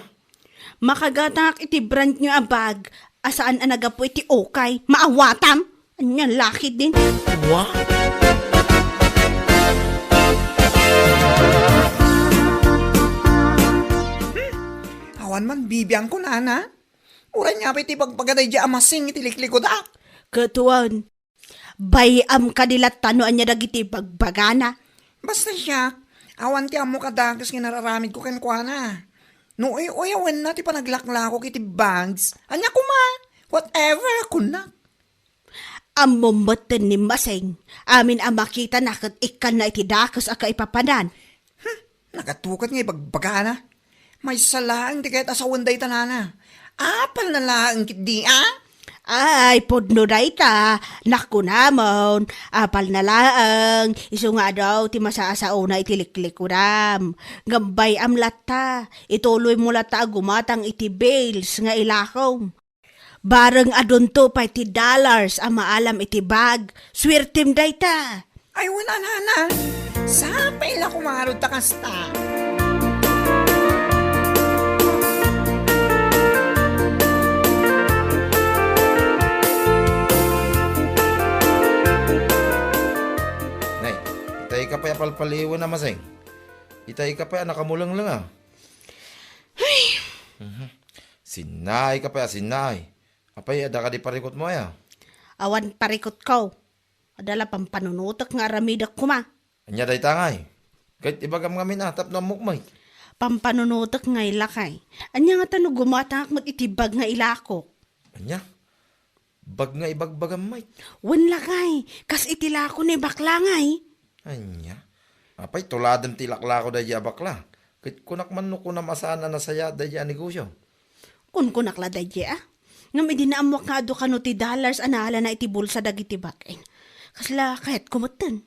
Makagatak iti brand nyo abag. Asaan anaga po iti okay. Maawatam. Anya laki din. Wa? Awan man bibiyang ko nana. Uray nga pa iti pagpagaday di amasing iti likliko da. Katuan. Bayam kadilat tanoan niya dagiti bagbagana. Basta siya, awan ti amo kadagas nga nararamid ko kenkwana. No awan na ti panaglakla ko kiti bags. Anya kuma, whatever ako na. Amumatan ni Maseng. Amin ang makita na kat ikan na iti dakas aka ipapanan. Nagatukat nga ibagbagana. May salaan ti kahit asawan day tanana. Apal na lang kit di Ay, podno na ita. Naku namon. Apal na laang. Iso nga daw, ti masasao na itiliklik ko ram. Gambay am lata. Ituloy mo lata gumatang iti bales nga ilakaw. Bareng adunto pa iti dollars ang maalam iti bag. Swertim da ita. Ay wala nana. Sapay la kumarod ta kasta. Nay, itay ka pa palpaliwan na Maseng. Itay ka pa nakamulang lang ah. Sinay ka pa, sinay. Apay, ada ka di parikot mo ya. Awan parikot ko. Adala pampanunutak nga ramidak ko ma. Anya day tangay. Kahit ibagam nga minatap na mukmay. Pampanunutak nga ilakay. Anya nga tanong gumatang mag-itibag nga ilako. Anya? Bag nga ibagbagam may. Wan lakay. Kas itilako ni bakla ngay. Anya? Apay, tuladam tilaklako day bakla. Kahit kunak man ko na masana na saya day negosyo. Kun kunakla day ngam idinaamwak nga ado kano ti dollars anahala na iti bulsa dagiti bakin. Kasla kahit kumatan.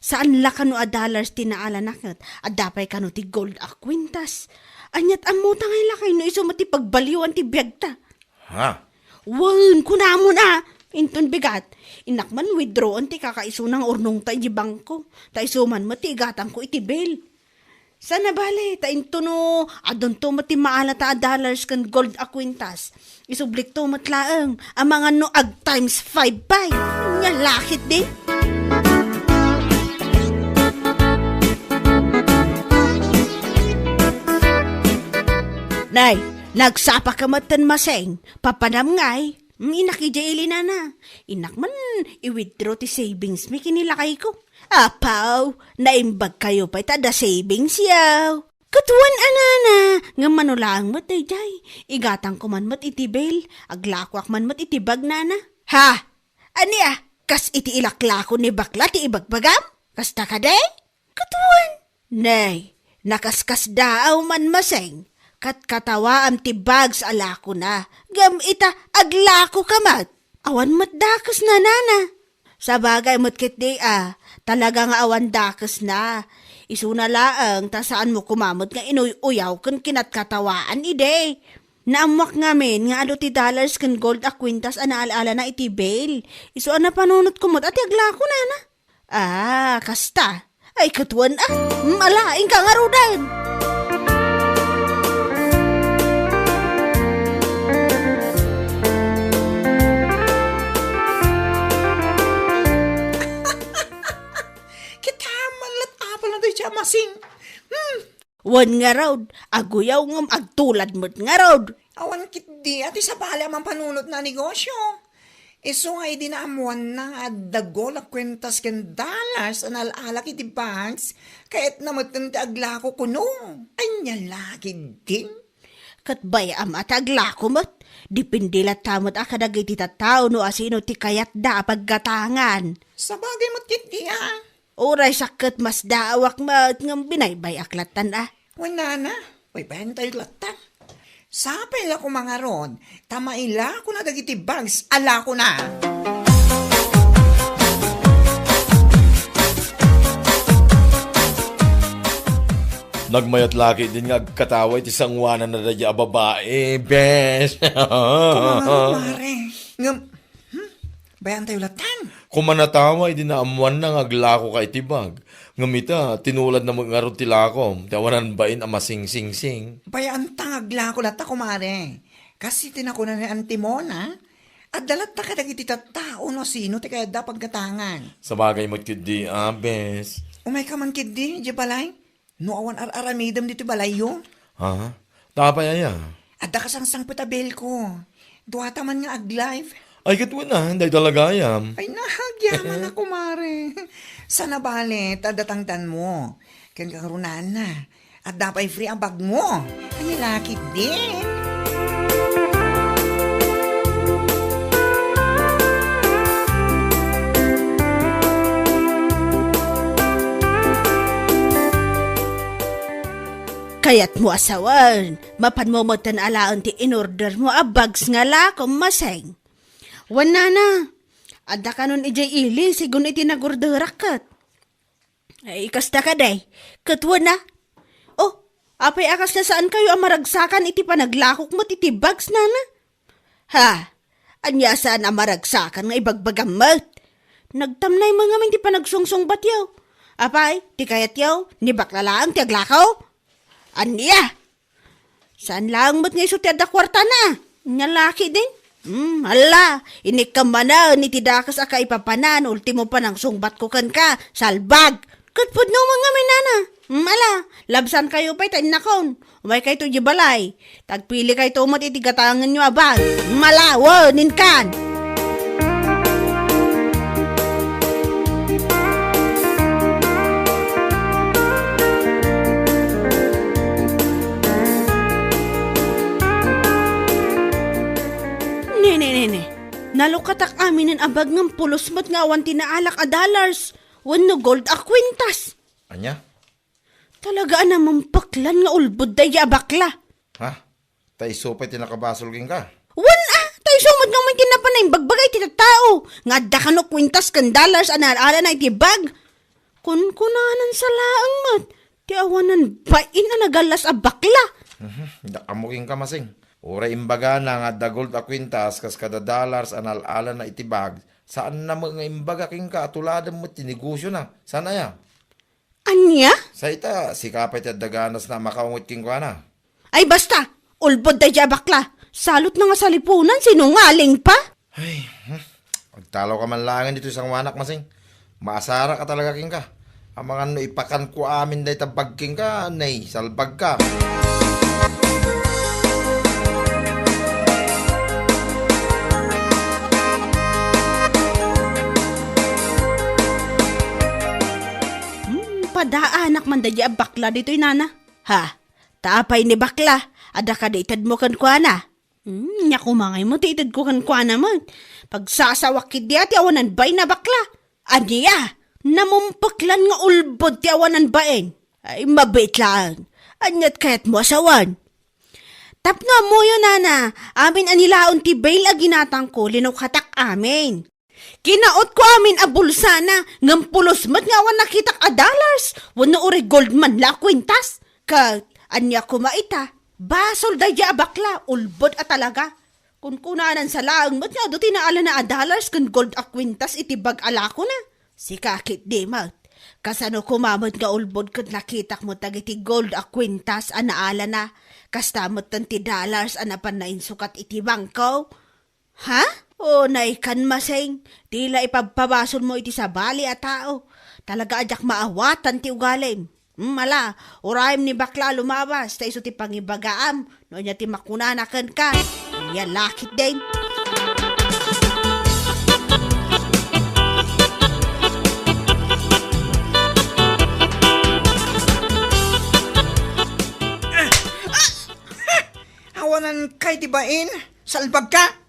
Saan la kano a dollars tinaala nakit? Adapay kano ti gold a kwintas. Anyat amuta ngay lakay no iso mati pagbaliwan ti biyagta. Ha? Wan, kunamo na. Inton bigat. Inakman withdrawn ti kakaiso ng urnong ta iti bangko. Ta iso man mati igatang ko iti bill. Sana bale, ta into no, adon to mati maala ta dollars kan gold a kwintas. Isublik to matlaang, ang mga no ag times 5 bay. Nya lakit di. Nay, nagsapa ka matan Maseng, papanam ngay. Inakidya na. Inak man, i-withdraw ti savings mi kinilakay ko. Apaw, naimbag kayo pa itada savings yaw. Katuan anana, nga manulang mat day. Igatang ko man mat itibel, aglakwak man mat itibag nana. Ha? Ani kas iti ilaklako ni bakla ti ibagbagam? Kasta ka day? Katuan. Nay, nakaskas daaw man Maseng. Kat katawa am ti bags alako na. Gam ita aglako kamat. Awan mat dakas na nana. Sa bagay mat kit di talaga nga awan dakas na. Isuna laang ta saan mo kumamot nga inuy-uyaw kun kinat katawaan ide. Naamwak ngamin nga ado ti dollars kan gold a kwintas anaala na iti bail. Isu na panunot kumot at aglako nana. Kasta. Ay katuan malaing ka nga rudan. Masing. Wan nga raw, aguyaw ngam agtulad mo't nga raw. Awan kit di ati sa bala mang panunot na negosyo. Iso nga idinaamuan na nga dagol a kwentas ken dollars an alala kiti banks kahit namatan ti aglako kuno. Anya lagi din. Katbay at aglako mo't. Dipindilat tamot akadag iti tataw no asino ti kayat da paggatangan. Sa bagay mo't kit di Oray sakit mas daawak mat ngam binaybay aklatan Wala na. Uy, bentay latan. Sapay la ko mga ron. Tamaila ko na dagiti bags. Ala ko na. Nagmayat laki din nga kataway ti sangwanan na dadya babae, bes. Kumanga mare. Ngam, bayan tayo latan. Kung manatawa, hindi na amuan na ngaglako ka itibag. Ngamita, tinulad na mga tilakom, tawanan bain ang masing-sing-sing. Bayaan tangagla ko lata kumare. Kasi tinakunan ni Auntie Mona. At dalat ta kadag iti tao no sino ti kaya da pagkatangan. Sa bagay magkidi, abes. Umay ka man kid di balay. No awan aramidam dito balay yo. Ha? Tapay aya. At da kasangsang patabel ko. Duwata man nga ag-live. Ay, katwa na, hindi talaga ayam. Ay, nahagyaman na, kumare. Sana bale, tadatangtan mo. Kan karunan na. At dapat free ang bag mo. Ay, lakit din. Kayat mo asawan, mapan mo mo alaan ti in-order mo a bags nga lakom maseng. Wana na, adda ka nun ijay ili, sigun iti nagorderak kat. Ay, kasta ka day, katwa na. Oh, apay akas na saan kayo ang maragsakan iti panaglakok mo iti bags na na? Ha, anya saan ang maragsakan nga ibagbagamot? Nagtamnay mga min ti panagsungsong batyaw. Apay, ti kayat yaw, ni baklalaang ti aglakaw? Anya? Saan lang mo't nga iso ti adda kwarta na? Nga laki din? Hala, inikam na, nitidakas aka ipapanan, ultimo pa nang sungbat ko kan ka, salbag. Katpud no mga minana. Ala, labsan kayo pa'y tayo nakon. Umay kayo to balay. Tagpili kayo to mat itigatangan nyo abang. Mala, ninkan. Nene, nalukatak amin ang abag ng pulos mo't nga awan tinaalak a dollars. Wano gold a kwintas. Anya? Talaga namang paklan nga ulbod daya bakla. Ha? Tay supay tinakabasol king ka? Tayo sumad nga may tinapanay bagbagay ti tao. Nga da ka no kwintas kan dollars anarala na iti bag. Kunkunanan sa laang mat. Ti awanan bain na nagalas a bakla. Dakamuking ka masing. Ura imbaga na nga da gold a kwintas kas kada dollars analala na itibag. Saan na mga imbaga king ka atuladan mo tinegosyo na? Saan na ya? Anya? Sa ita, si kapay ti daganas na makaungot king ka na. Ay basta, ulbod daya bakla. Salot na nga sa lipunan, sinungaling pa. Ay, pagtalaw ka man langan dito isang wanak masing. Maasara ka talaga king ka. Ang mga no ipakan ko amin dahi tabag king ka, nay, salbag ka. Padaanak man dadya bakla dito'y nana. Ha, taapay ni bakla, ada ka daitad mo kan kwa na. Nya kumangay mo, daitad ko kan kwa naman. Pagsasawakid diya, ti awanan bay na bakla. Aniya, namumpaklan nga ulbod ti awanan bain. Ay, mabait lang. Anyat kayat mo asawan. Tapno mo yun, nana. Amin anilaon ti bail a ginatang ko, linukatak amin. Kinaot ko amin a bulsa na, ngampulos mat nga awan nakitak a dollars, wano uri gold man la kwintas. Kat, anya kumaita, basol daya bakla, ulbod a talaga. Kung kunanan sa laang mat nga, do tinaala na a dollars kan gold a kwintas itibag alako na. Si kakit di mat, kasano kumamot nga ulbod kat nakitak mo tagiti gold a kwintas a naala na, kastamot tanti dollars a napanain sukat itibang ko. Ha? O naikan maseng, tila ipagpabasol mo iti sa bali at tao. Talaga adyak maawatan ti ugalim. Mala, urayim ni bakla lumabas, ta iso ti pangibagaam, no niya ti makunanakan ka. Yan lakit din. Awanan kay tibain, salbag ka.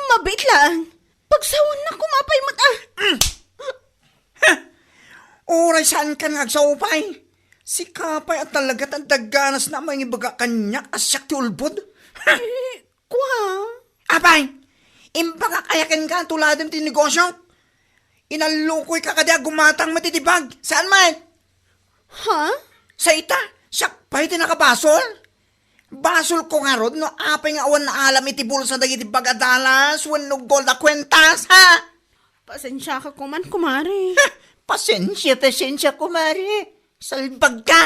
Mabait lang. Pagsawan na kumapay mo Oray saan ka nagsaupay? Si kapay at talaga tandaganas na may ibaga kanya asyak ti ulbod. Kwa? Apay, imbaga kayakin ka tuladang ti negosyo. Inalukoy ka kadya gumatang matitibag. Saan man? Ha? Sa ita, sakpay ti nakabasol. Basol ko nga rod, no apay nga awan na alam iti bulsa dagiti bagadalas, when no gold na kwentas, ha? Pasensya ka kuman, kumare. Pasensya, kumari. Salbag ka.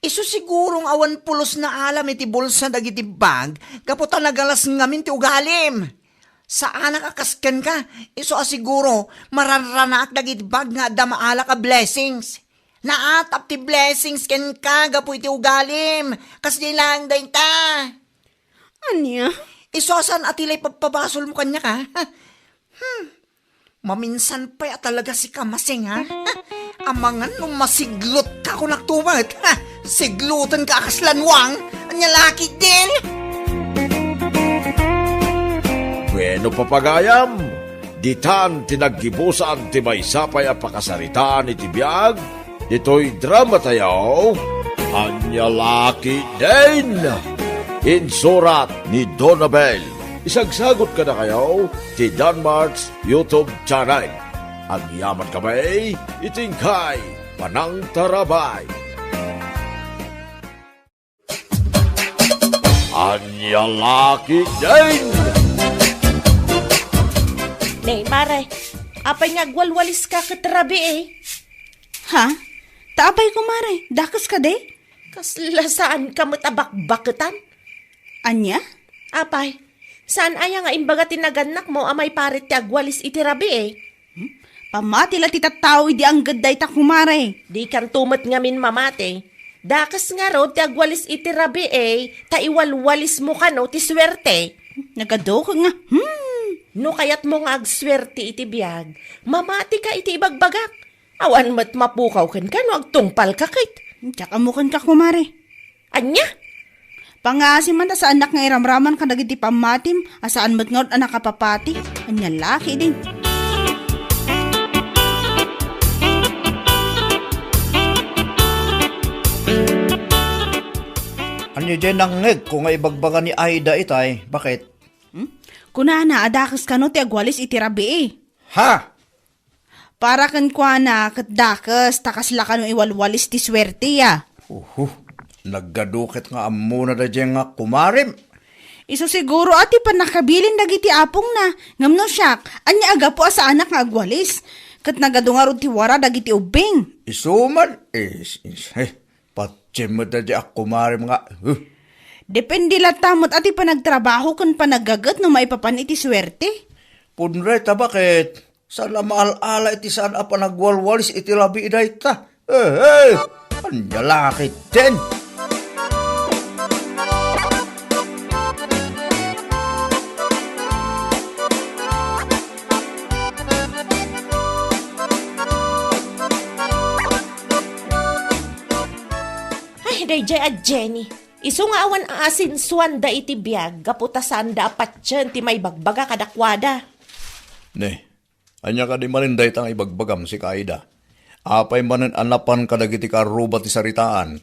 Isu sigurong awan pulos na alam iti bulsa dagiti bag, kaputa nagalas ngamin ti ugalim. Saan nakakasken ka, isu asiguro mararanaak dagiti bag nga damaala ka blessings. Naatap ti blessings ken ka, gapu iti ugalim, kasi lang day ta. Anya? Isosan at ilay pagpabasol mo kanya ka. Maminsan pa ya talaga si Kamasing, ha? Amangan nung masiglot ka kung nagtumat. Siglutan ka akaslanwang. Anya laki din. Bueno papagayam, ditan tinaggibusan ti maysapay a pakasaritaan iti biyag, dito'y drama tayaw, anya laki din. Insurat ni Donabel. Isagsagot ka na kayo ti Danmarks YouTube channel. Ang yaman kamay, itingkay, panang tarabay. Anya laki din. Nay, mare, apay nga gwalwalis ka katrabi eh. Ha? Taapay kumare, dakas ka de? Kasla saan ka matabak-baketan? Anya? Apay, saan aya nga imbaga tinaganak mo amay parit ti agwalis itirabi eh? Pamati la ti tattao idi ang gaday ta kumare. Di kan tumat ngamin mamate. Dakas nga ro ti agwalis itirabi eh, ta iwalwalis mo ka no ti swerte. Nagado ka nga. No kayat mo nga agswerte iti biyag, mamati ka iti ibagbagak. Awan mat mapukaw kan ka no agtungpal ka kit. Tsaka mukan ka kumare. Anya? Pangasim man ta sa anak nga iramraman ka dagiti pamatim, asaan mat nga anak kapapati. Anya laki din. Anya dyan nangeg kung nga ibagbaga ni Aida itay. Bakit? Kunana, adakas ka no ti agwalis itirabi eh. Ha? Para kan kwa na katdakas, takas la ka no iwalwalis ti swerte ya. Naggadukit nga amuna da dyan nga kumarim. Iso siguro ati pa nakabilin dagiti apong na. Ngam no siyak, anya aga po sa anak nga agwalis. Kat nagadungarod ti wara dagiti ubing. Isuman, patsin mo da dyan kumarim nga. Depende la tamot ati pa nagtrabaho kan panagagat no maipapan iti swerte. Punre ta bakit? Sa lamaal-ala iti saan apa nagwalwalis iti labi iday ta. Anya lakit din. Ay, dayjay at Jenny. Isu nga awan ang asin suwanda iti biyag, gaputasan da apat dyan ti may bagbaga kadakwada. Ne, anya ka di maninday tang ibagbagam si Kaida. Apay manen anapan kadagiti karuba ti saritaan.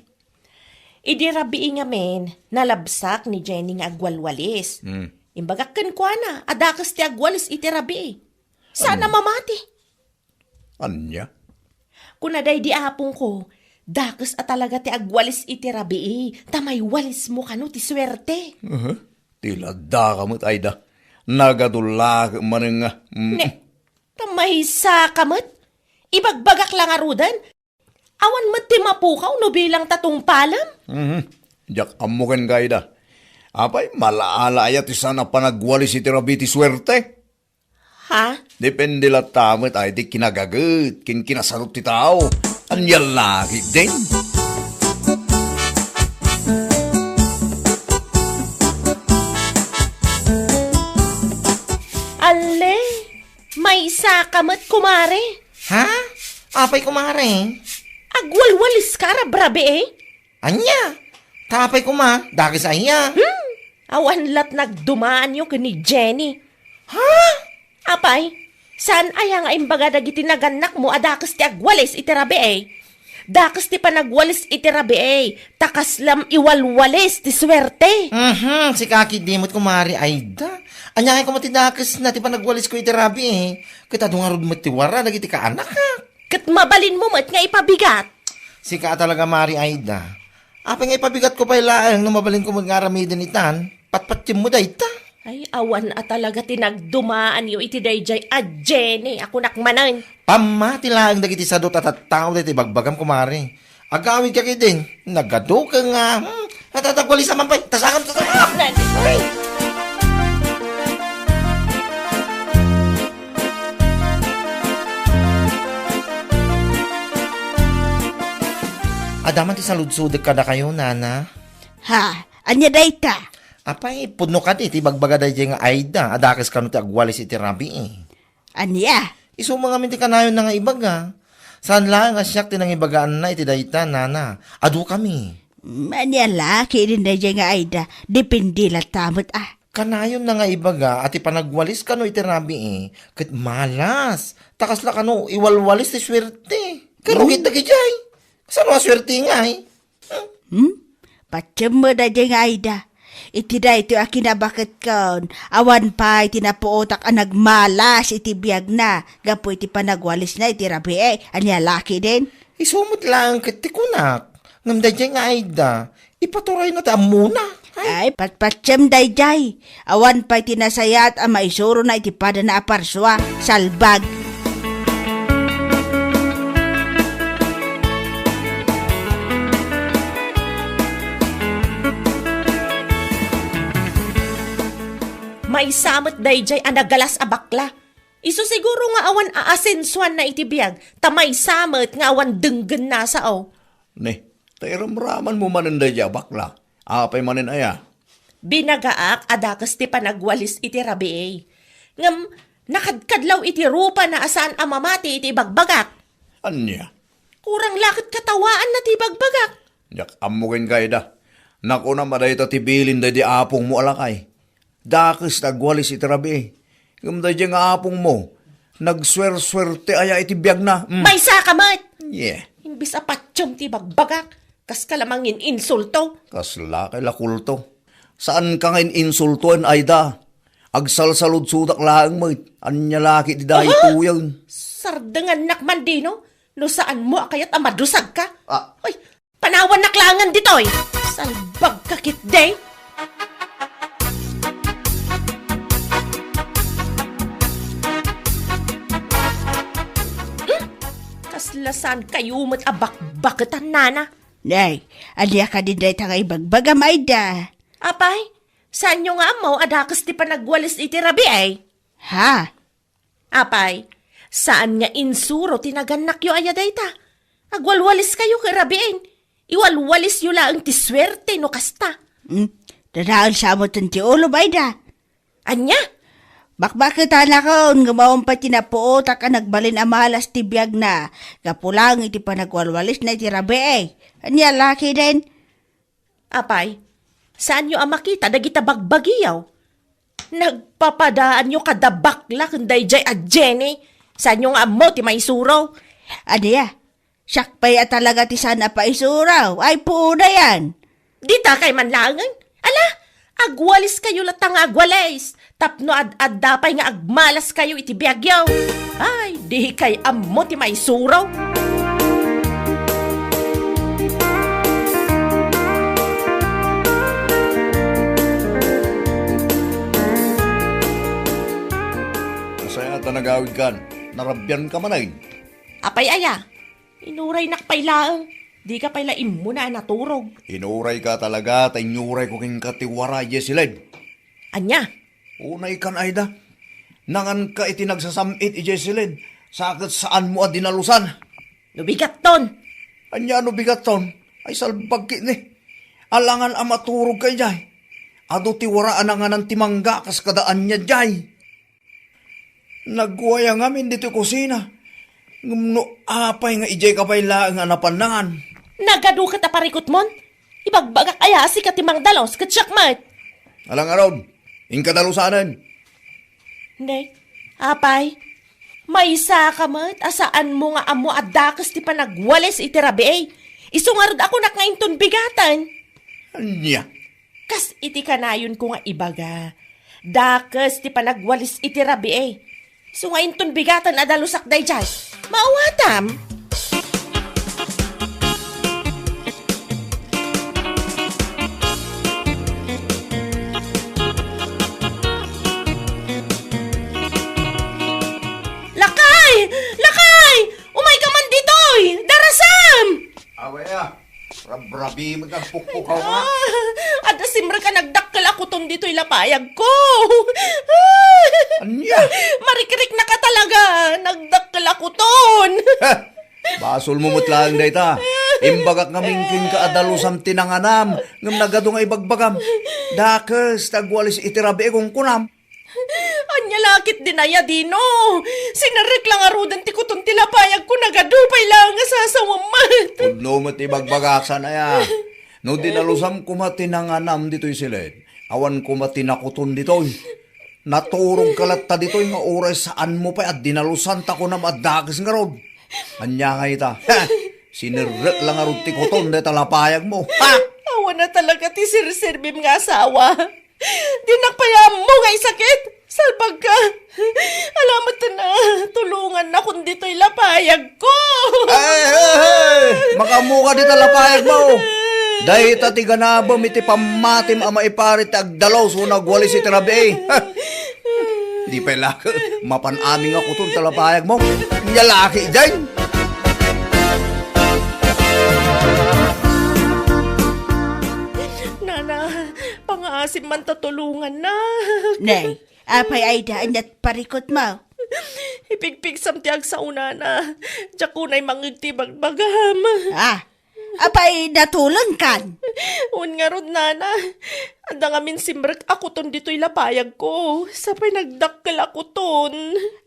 Idi rabi nga men, nalabsak ni Jenny nga agwalwalis. Imbagakan ko na, adakas ti agwalis iti rabi. Sana mamati. Anya? Kunaday di apong ko, dakas at talaga ti agwalis iti rabi, tamay walis mo kano ti swerte. Tila da kamot Aida. Nagadulag manen nga. Tamay sa kamot. Ibagbagak lang arudan. Awan mat ti mapukaw no bilang tatong palam. Jak amuken Kaida. Apay malaala ayat ti sana panagwalis iti rabi ti swerte. Ha? Depende la tamot ay ti kinagagat, kinasarot ti tao. Anya lagi din. Ale, may isa kamat kumare. Ha? Apay kumare? Agwalwalis ka brabe eh. Anya? Tapay kuma, dagis aya. Awan lat nagdumaan yung ni Jenny. Ha? Apay, saan aya nga imbaga dagiti naganak mo adakas ti agwalis iti rabi eh. Dakas ti panagwalis iti rabi eh. Takas lam iwalwalis ti swerte. Si kaki dimot kumare Aida. Anya ko mati dakas na ti panagwalis ko iti rabi eh. Kita dungarod mo ti wara dagiti ka anak ha. Kat mabalin mo mat nga ipabigat. Si ka talaga Mari Aida. Apay nga ipabigat ko pa ilaang no mabalin ko mga ramidin itan. Patpatim mo da ita. Ay, awan a talaga tinagdumaan yu iti dayjay a Jenny. Ako nakmanan. Pamati lang dagiti sadot at tao diti bagbagam kumari. Agawid ka din. Nagado ka nga. Natatagwali sa mampay. Tasakam. Ay! Adaman ti saludsudek ka na kayo, nana. Ha, anya dayta. Apay, pudno ka ti bagbaga dayjay nga Aida. Adakis ka no ti agwalis iti rabi eh. Anya? Iso mga minti kanayon na nga ibaga. Saan lang nga siyak tinangibagaan na iti dayta, nana. Adu kami. Anya laki din dayjay nga Aida. Depende la tamot ah. Kanayon na nga ibaga at ipanagwalis ka no iti rabi eh. Kat malas. Takas la ka no, iwalwalis ti swerte. Karugit na kijay. Saan mga swerte nga eh? Patsam mo dayjay nga Aida. Iti da ito akinabakit kaon. Awan pa iti napuotak ang nagmalas iti biyag na. Gapo iti panagwalis na iti rabi eh. Anya laki din. Isumot lang kiti kunak. Ngam dayjay nga Aida. Ipaturay na ta muna. Ay, patpatsam dayjay. Awan pa iti nasayat ang maisuro na iti pada na aparswa. Salbag. May samot dayjay a nagalas a bakla. Isu siguro nga awan aasensuan na itibiyag. Tamay samot nga awan denggen na sao. Ne, tairamraman mo manin dayjay bakla. Apay manin aya. Binagaak adakas ti panagwalis iti rabi eh. Ngam nakadkadlaw iti rupa na asaan amamati iti bagbagak. Anya? Kurang lakit katawaan na ti bagbagak. Yak amukin kayo da. Naku na maday tibilin da di apong mo alakay. Dakis nagwalis iti rabi. Kumda dyan nga apong mo. Nagswer-swerte aya iti biyag na. May sakamat! Yeah. Imbis apatyom ti bagbagak. Kas kalamangin insulto. Kasla kay lakulto. Saan ka ngayon insultuan, Aida? Agsalsalod sudak laang mo. Anya laki di dahi tuyang. Sardangan nakman di no? No saan mo kayat amadusag ka? Ah. Ay, panawan naklangan ditoy. Salbag kakit day. Kaslasan kayo mat abak-bakatan nana. Nay, alya ka din day tangay bagbagam Aida. Apay, saan nyo nga mo adakas ti panagwalis iti rabi ay? Ha? Apay, saan nga insuro tinaganak yo aya dayta? Agwalwalis kayo kay rabiin. Iwalwalis yo lang ti swerte no kasta. Dadaan sa mo ti ulo Aida. Anya? Bakbakitan ako, ngumawang pa tinapuot ka nagbalin amalas ti biyag na. Kapulang iti panagwalwalis na iti rabi eh. Anya laki din. Apay, saan nyo ang makita dagita bagbagiyaw? Nagpapadaan nyo kada bakla kunday jay at Jenny. Saan nyo nga mo ti maisuraw? Aniya, sakpay at talaga ti sana pa isuraw. Ay puuna yan. Dita kay manlangan? Ala, agwalis kayo latang agwalis. Tapno ad dapay nga agmalas kayo iti biyagyaw. Ay, di kay ammo ti maisuraw. Masaya ata nagawid kan. Narabyan ka manay. Apay aya, inuray nakpailaang. Di ka pala imo na naturog. Inuray ka talaga, tainyuray ko king katiwara, Jessilid. Anya? Unay kan, Aida. Nangan ka iti nagsasamit, Jessilid. Sakit saan mo at dinalusan. Nubigat ton. Anya no bigat ton? Ay salbag ni. Alangan ang maturog kay jay. Ado tiwaraan na nga ng timangga kas kadaan niya jay. Nagwaya ngamin dito kusina. Ngumno apay nga ijay kapay laang nga napanangan. Nagadu ka taparikot mon? Ibagbagak aya si katimang dalos katsyakmat. Alang araw, inkadalusanan. Hindi. Apay, may isa ka mat, asaan mo nga amo at dakas ti panagwales iti rabi eh. Isungarod ako nakainton bigatan. Anya? Kas iti kanayon ko nga ibaga. Dakas ti panagwalis iti rabi eh. Sungainton bigatan adalusak day jay. Mauwatam. nagpukpukaw nga. Ada simra ka nagdakkel ako ton dito'y lapayag ko. Anya? Marikirik na ka talaga. Nagdakkel ako ton. Basol mo mutlang dayta. Imbagak nga mingkin ka adalusam tinanganam. Ngam nagado nga ibagbagam. Dakes, tagwalis itirabi kong kunam. Anya lakit dinaya dino. Sinarik lang arudan ti kuton tilapayag ko nagadupay lang nga sasawamat. Pudno mo tibagbagasan na ya. No dinalusam kumatinanganam dito'y silid. Awan kumatinakuton dito'y. Naturong kalat ta dito'y nga oras saan mo pa at dinalusan ta ko na madakis nga rod. Anya nga ita. Sinirret lang arod ti kuton dito lapayag mo. Ha! Awa na talaga ti sirsirbim nga asawa. Dinakpayam mo nga sakit. Salbag ka. Alamat na. Tulungan na kung dito'y lapayag ko. Hey! Makamuka dito lapayag mo. Dahil tatiga na ba miti pamatim ama iparit agdalaw so nagwalis iti rabi. Di pa ilaka. Mapanaming ako itong talapayag mo. Nyalaki dyan. Nana, pang-aasim man tatulungan na. Nay, apay ay daan at parikot mo. Ipigpig samtiag sa una na. Diyak ko na'y mangigtibagbagam. Apay natulong kan. Un nga rod, Nana. Anda nga min simrek ako ton dito'y lapayag ko. Sapay nagdakkel ako ton.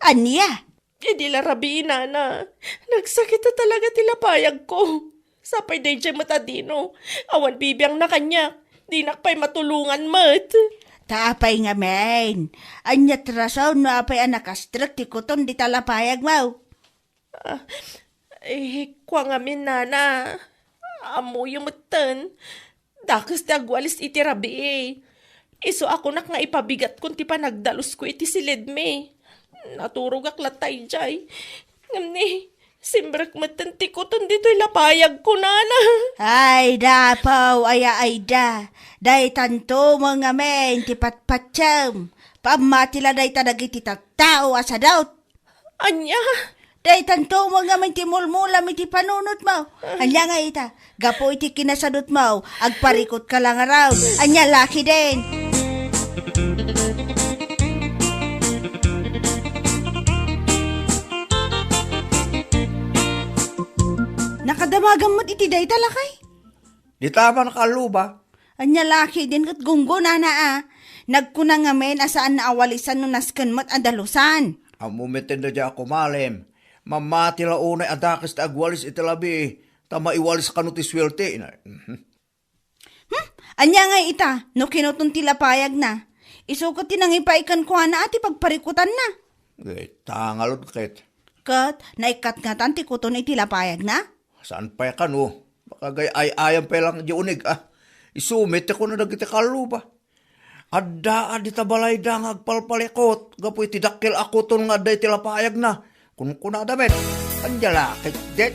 Anya? Di larabi, Nana. Nagsakit na talaga ti lapayag ko. Sapay day dyan matadino. Awan bibiyang na kanya. Di nakpay matulungan mat. Tapay nga men. Anya trasaw no apay anakastrak ti kuton di talapayag mo. Kwa nga min, Nana. Amo yung matan. Dakas ti agwalis iti rabi. Iso ako nak nga ipabigat kung ti panagdalos ko iti silid me. Naturog aklatay jay. Ngamni, simbrak matan ti kuton dito'y lapayag ko, Nana. Ay da, paw, ay da. Day tanto mga men, ti patpatsam. Pamatila day tanagiti tattao asa daw. Anya? Day tanto mga men ti mulmula mi ti panunot mo. Anya nga ita, gapo iti kinasadot mo, agparikot ka lang araw. Anya laki din. Nakadamagan mo't iti day talakay. Di tama nakaluba. Anya laki din kat gunggo na. Nagkunang ngamen asaan na awalisan no nasken mo't adalusan. Amumitin na dyan ako malim. Mamati la unay adakis ta agwalis italabi. Tama iwalis ka no ti swerte. Anya nga ita, no kinutong tilapayag na. Isukot tinangipaikan ko na ati pagparikutan na. Tangalod ket. Kat, naikat nga tanti kuton ay tilapayag na? Saan pa ka no? Baka gay ayam pa lang di unig Isumit ko na nagiti kaluba. Adda di tabalay da nga agpalpalikot. Gapoy tidakil ako ton nga day tilapayag na. Kung kuna damit. Anjala kit det.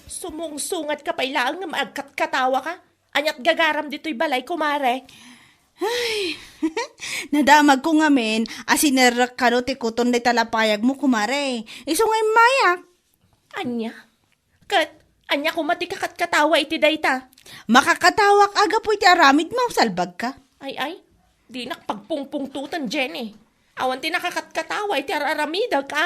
Sumungsungat ka pa ilang nga maagkat-katawa ka. Anyat gagaram dito'y balay, kumare. Ay, nadamag ko nga men, asinerak ka no ti kuton na talapayag mo kumare. Iso nga'y mayak. Anya? Anya kumati kakat-katawa iti dayta. Makakatawak aga po iti aramid mo, salbag ka. Ay, di nakpagpungpungtutan, Jenny. Awan ti nakakat-katawa iti araramidag ka.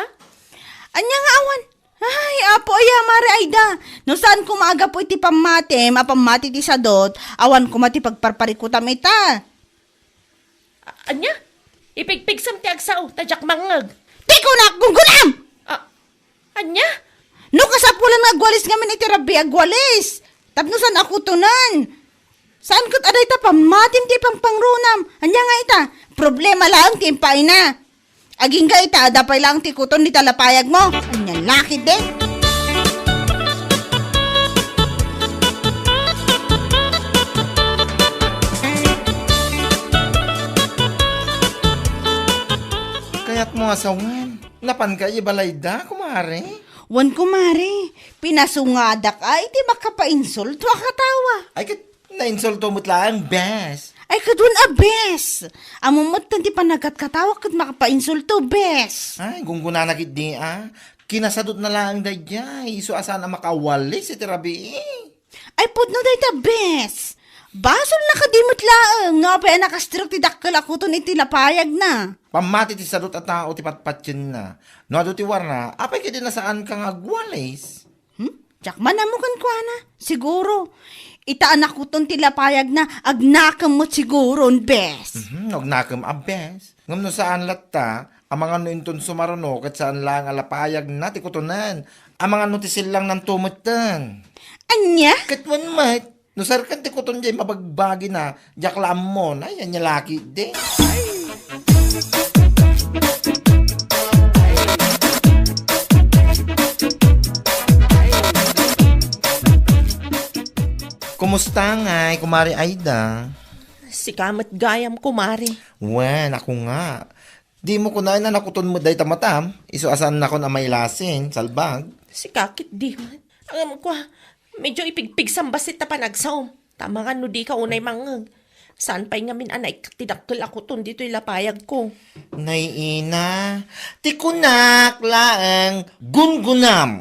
Anya nga awan. Ay, apo aya mare ayda. No saan kumaga po iti pamati, mapamati ti sadot, awan kumati pagparparikutam ita. Anya? Ipigpigsam ti agsaw, tadyak mangag. Di ko na gunggunam! Anya? No kasapulan nga agwalis ngamin iti rabi agwalis. Tapno saan ako tunan? Saan kat aday ta pamatim ti pangpangrunam? Anya nga ita, problema lang timpay na. Aging ka ita, adapay lang ti kuton di talapayag mo. Anya laki din. Kaya't mo asawan, napan ka ibalay da, kumare? Wan kumare, pinasungadak ay di makapainsulto ang katawa. Ay, kat na-insulto mo't lang, bes. Ay kadun a bes. Amumot tanti panagat katawa kat makapainsulto bes. Ay, gunguna na kit di kinasadot na lang dayjay. So asan na makawalis iti rabi Ay pudno day ta bes. Basol na kadimot laeng, no pa nakastrok ti dakkel ako ton iti lapayag na. Pamati ti sadot at tao ti patpatyan na. No ado ti warna, apay kaya din nasaan kang agwalis? Jakman na mo kan kwa na. Siguro. Itaan ako ton ti lapayag na agnakam mo siguro, bes. Nagnakam abes. Ngam no saan latta, ang mga nuinton sumarano kat saan lang alapayag na ti kutunan. Ang mga no ti silang ng tumutan. Anya? Katwan mat. No sarkan ti kuton jay mabagbagi na, jaklam mo na, yan niya laki de. Kumusta nga, kumari Aida? Si kamat gayam, kumari. Wen, ako nga. Di mo kunain na nakuton mo day tamatam, iso asan na ko na may lasin, salbag. Si kakit di man. Ang ko, medyo ipigpig sambasit na panagsaw. Tama nga no di ka unay mangag. Saan pa'y ngamin anay katidakkel ako ton dito'y lapayag ko. Naiina, ti kunak laang gungunam.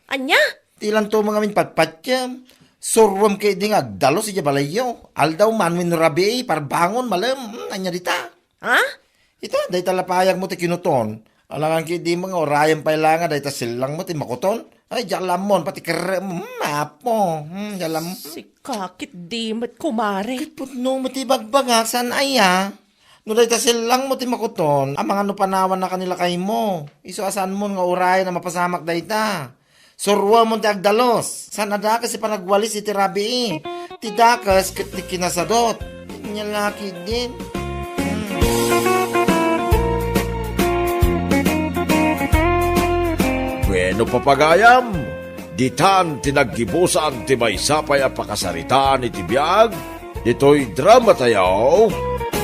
Anya? Ti lang to mga min patpatyam. Surwam kay di agdalo si Jabalayo. Aldaw manwin rabi, parbangon malam. Anya dita. Ha? Ita, day talapayag mo ti kinuton. Alangan kay di mga orayan pailangan, day ta silang mo ti makuton. Ay, jalamon, pati kere mo, mapo. Jalam. Si kakit di mat kumari. Putno mo ti bagbagasan aya. No day ta silang mo ti makuton. Ang mga nupanawan na kanila kay mo. Iso asan mo nga orayan na mapasamak day ta. Surwa mo ti agdalos. Sana dakas si panagwalis iti rabi. Ti dakas kit ti kinasadot. Nyalaki din. Bueno papagayam, ditan tinaggibusan ti may sapay a pakasaritaan iti biyag, dito'y drama tayaw,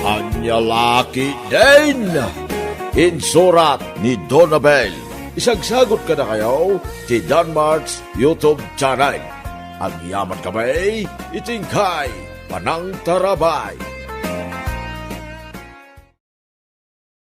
anya laki din. Insurat ni Donabel. Isagsagot ka na kayo ti Danmarks YouTube channel. Ang yaman kamay, itingkay, panang tarabay.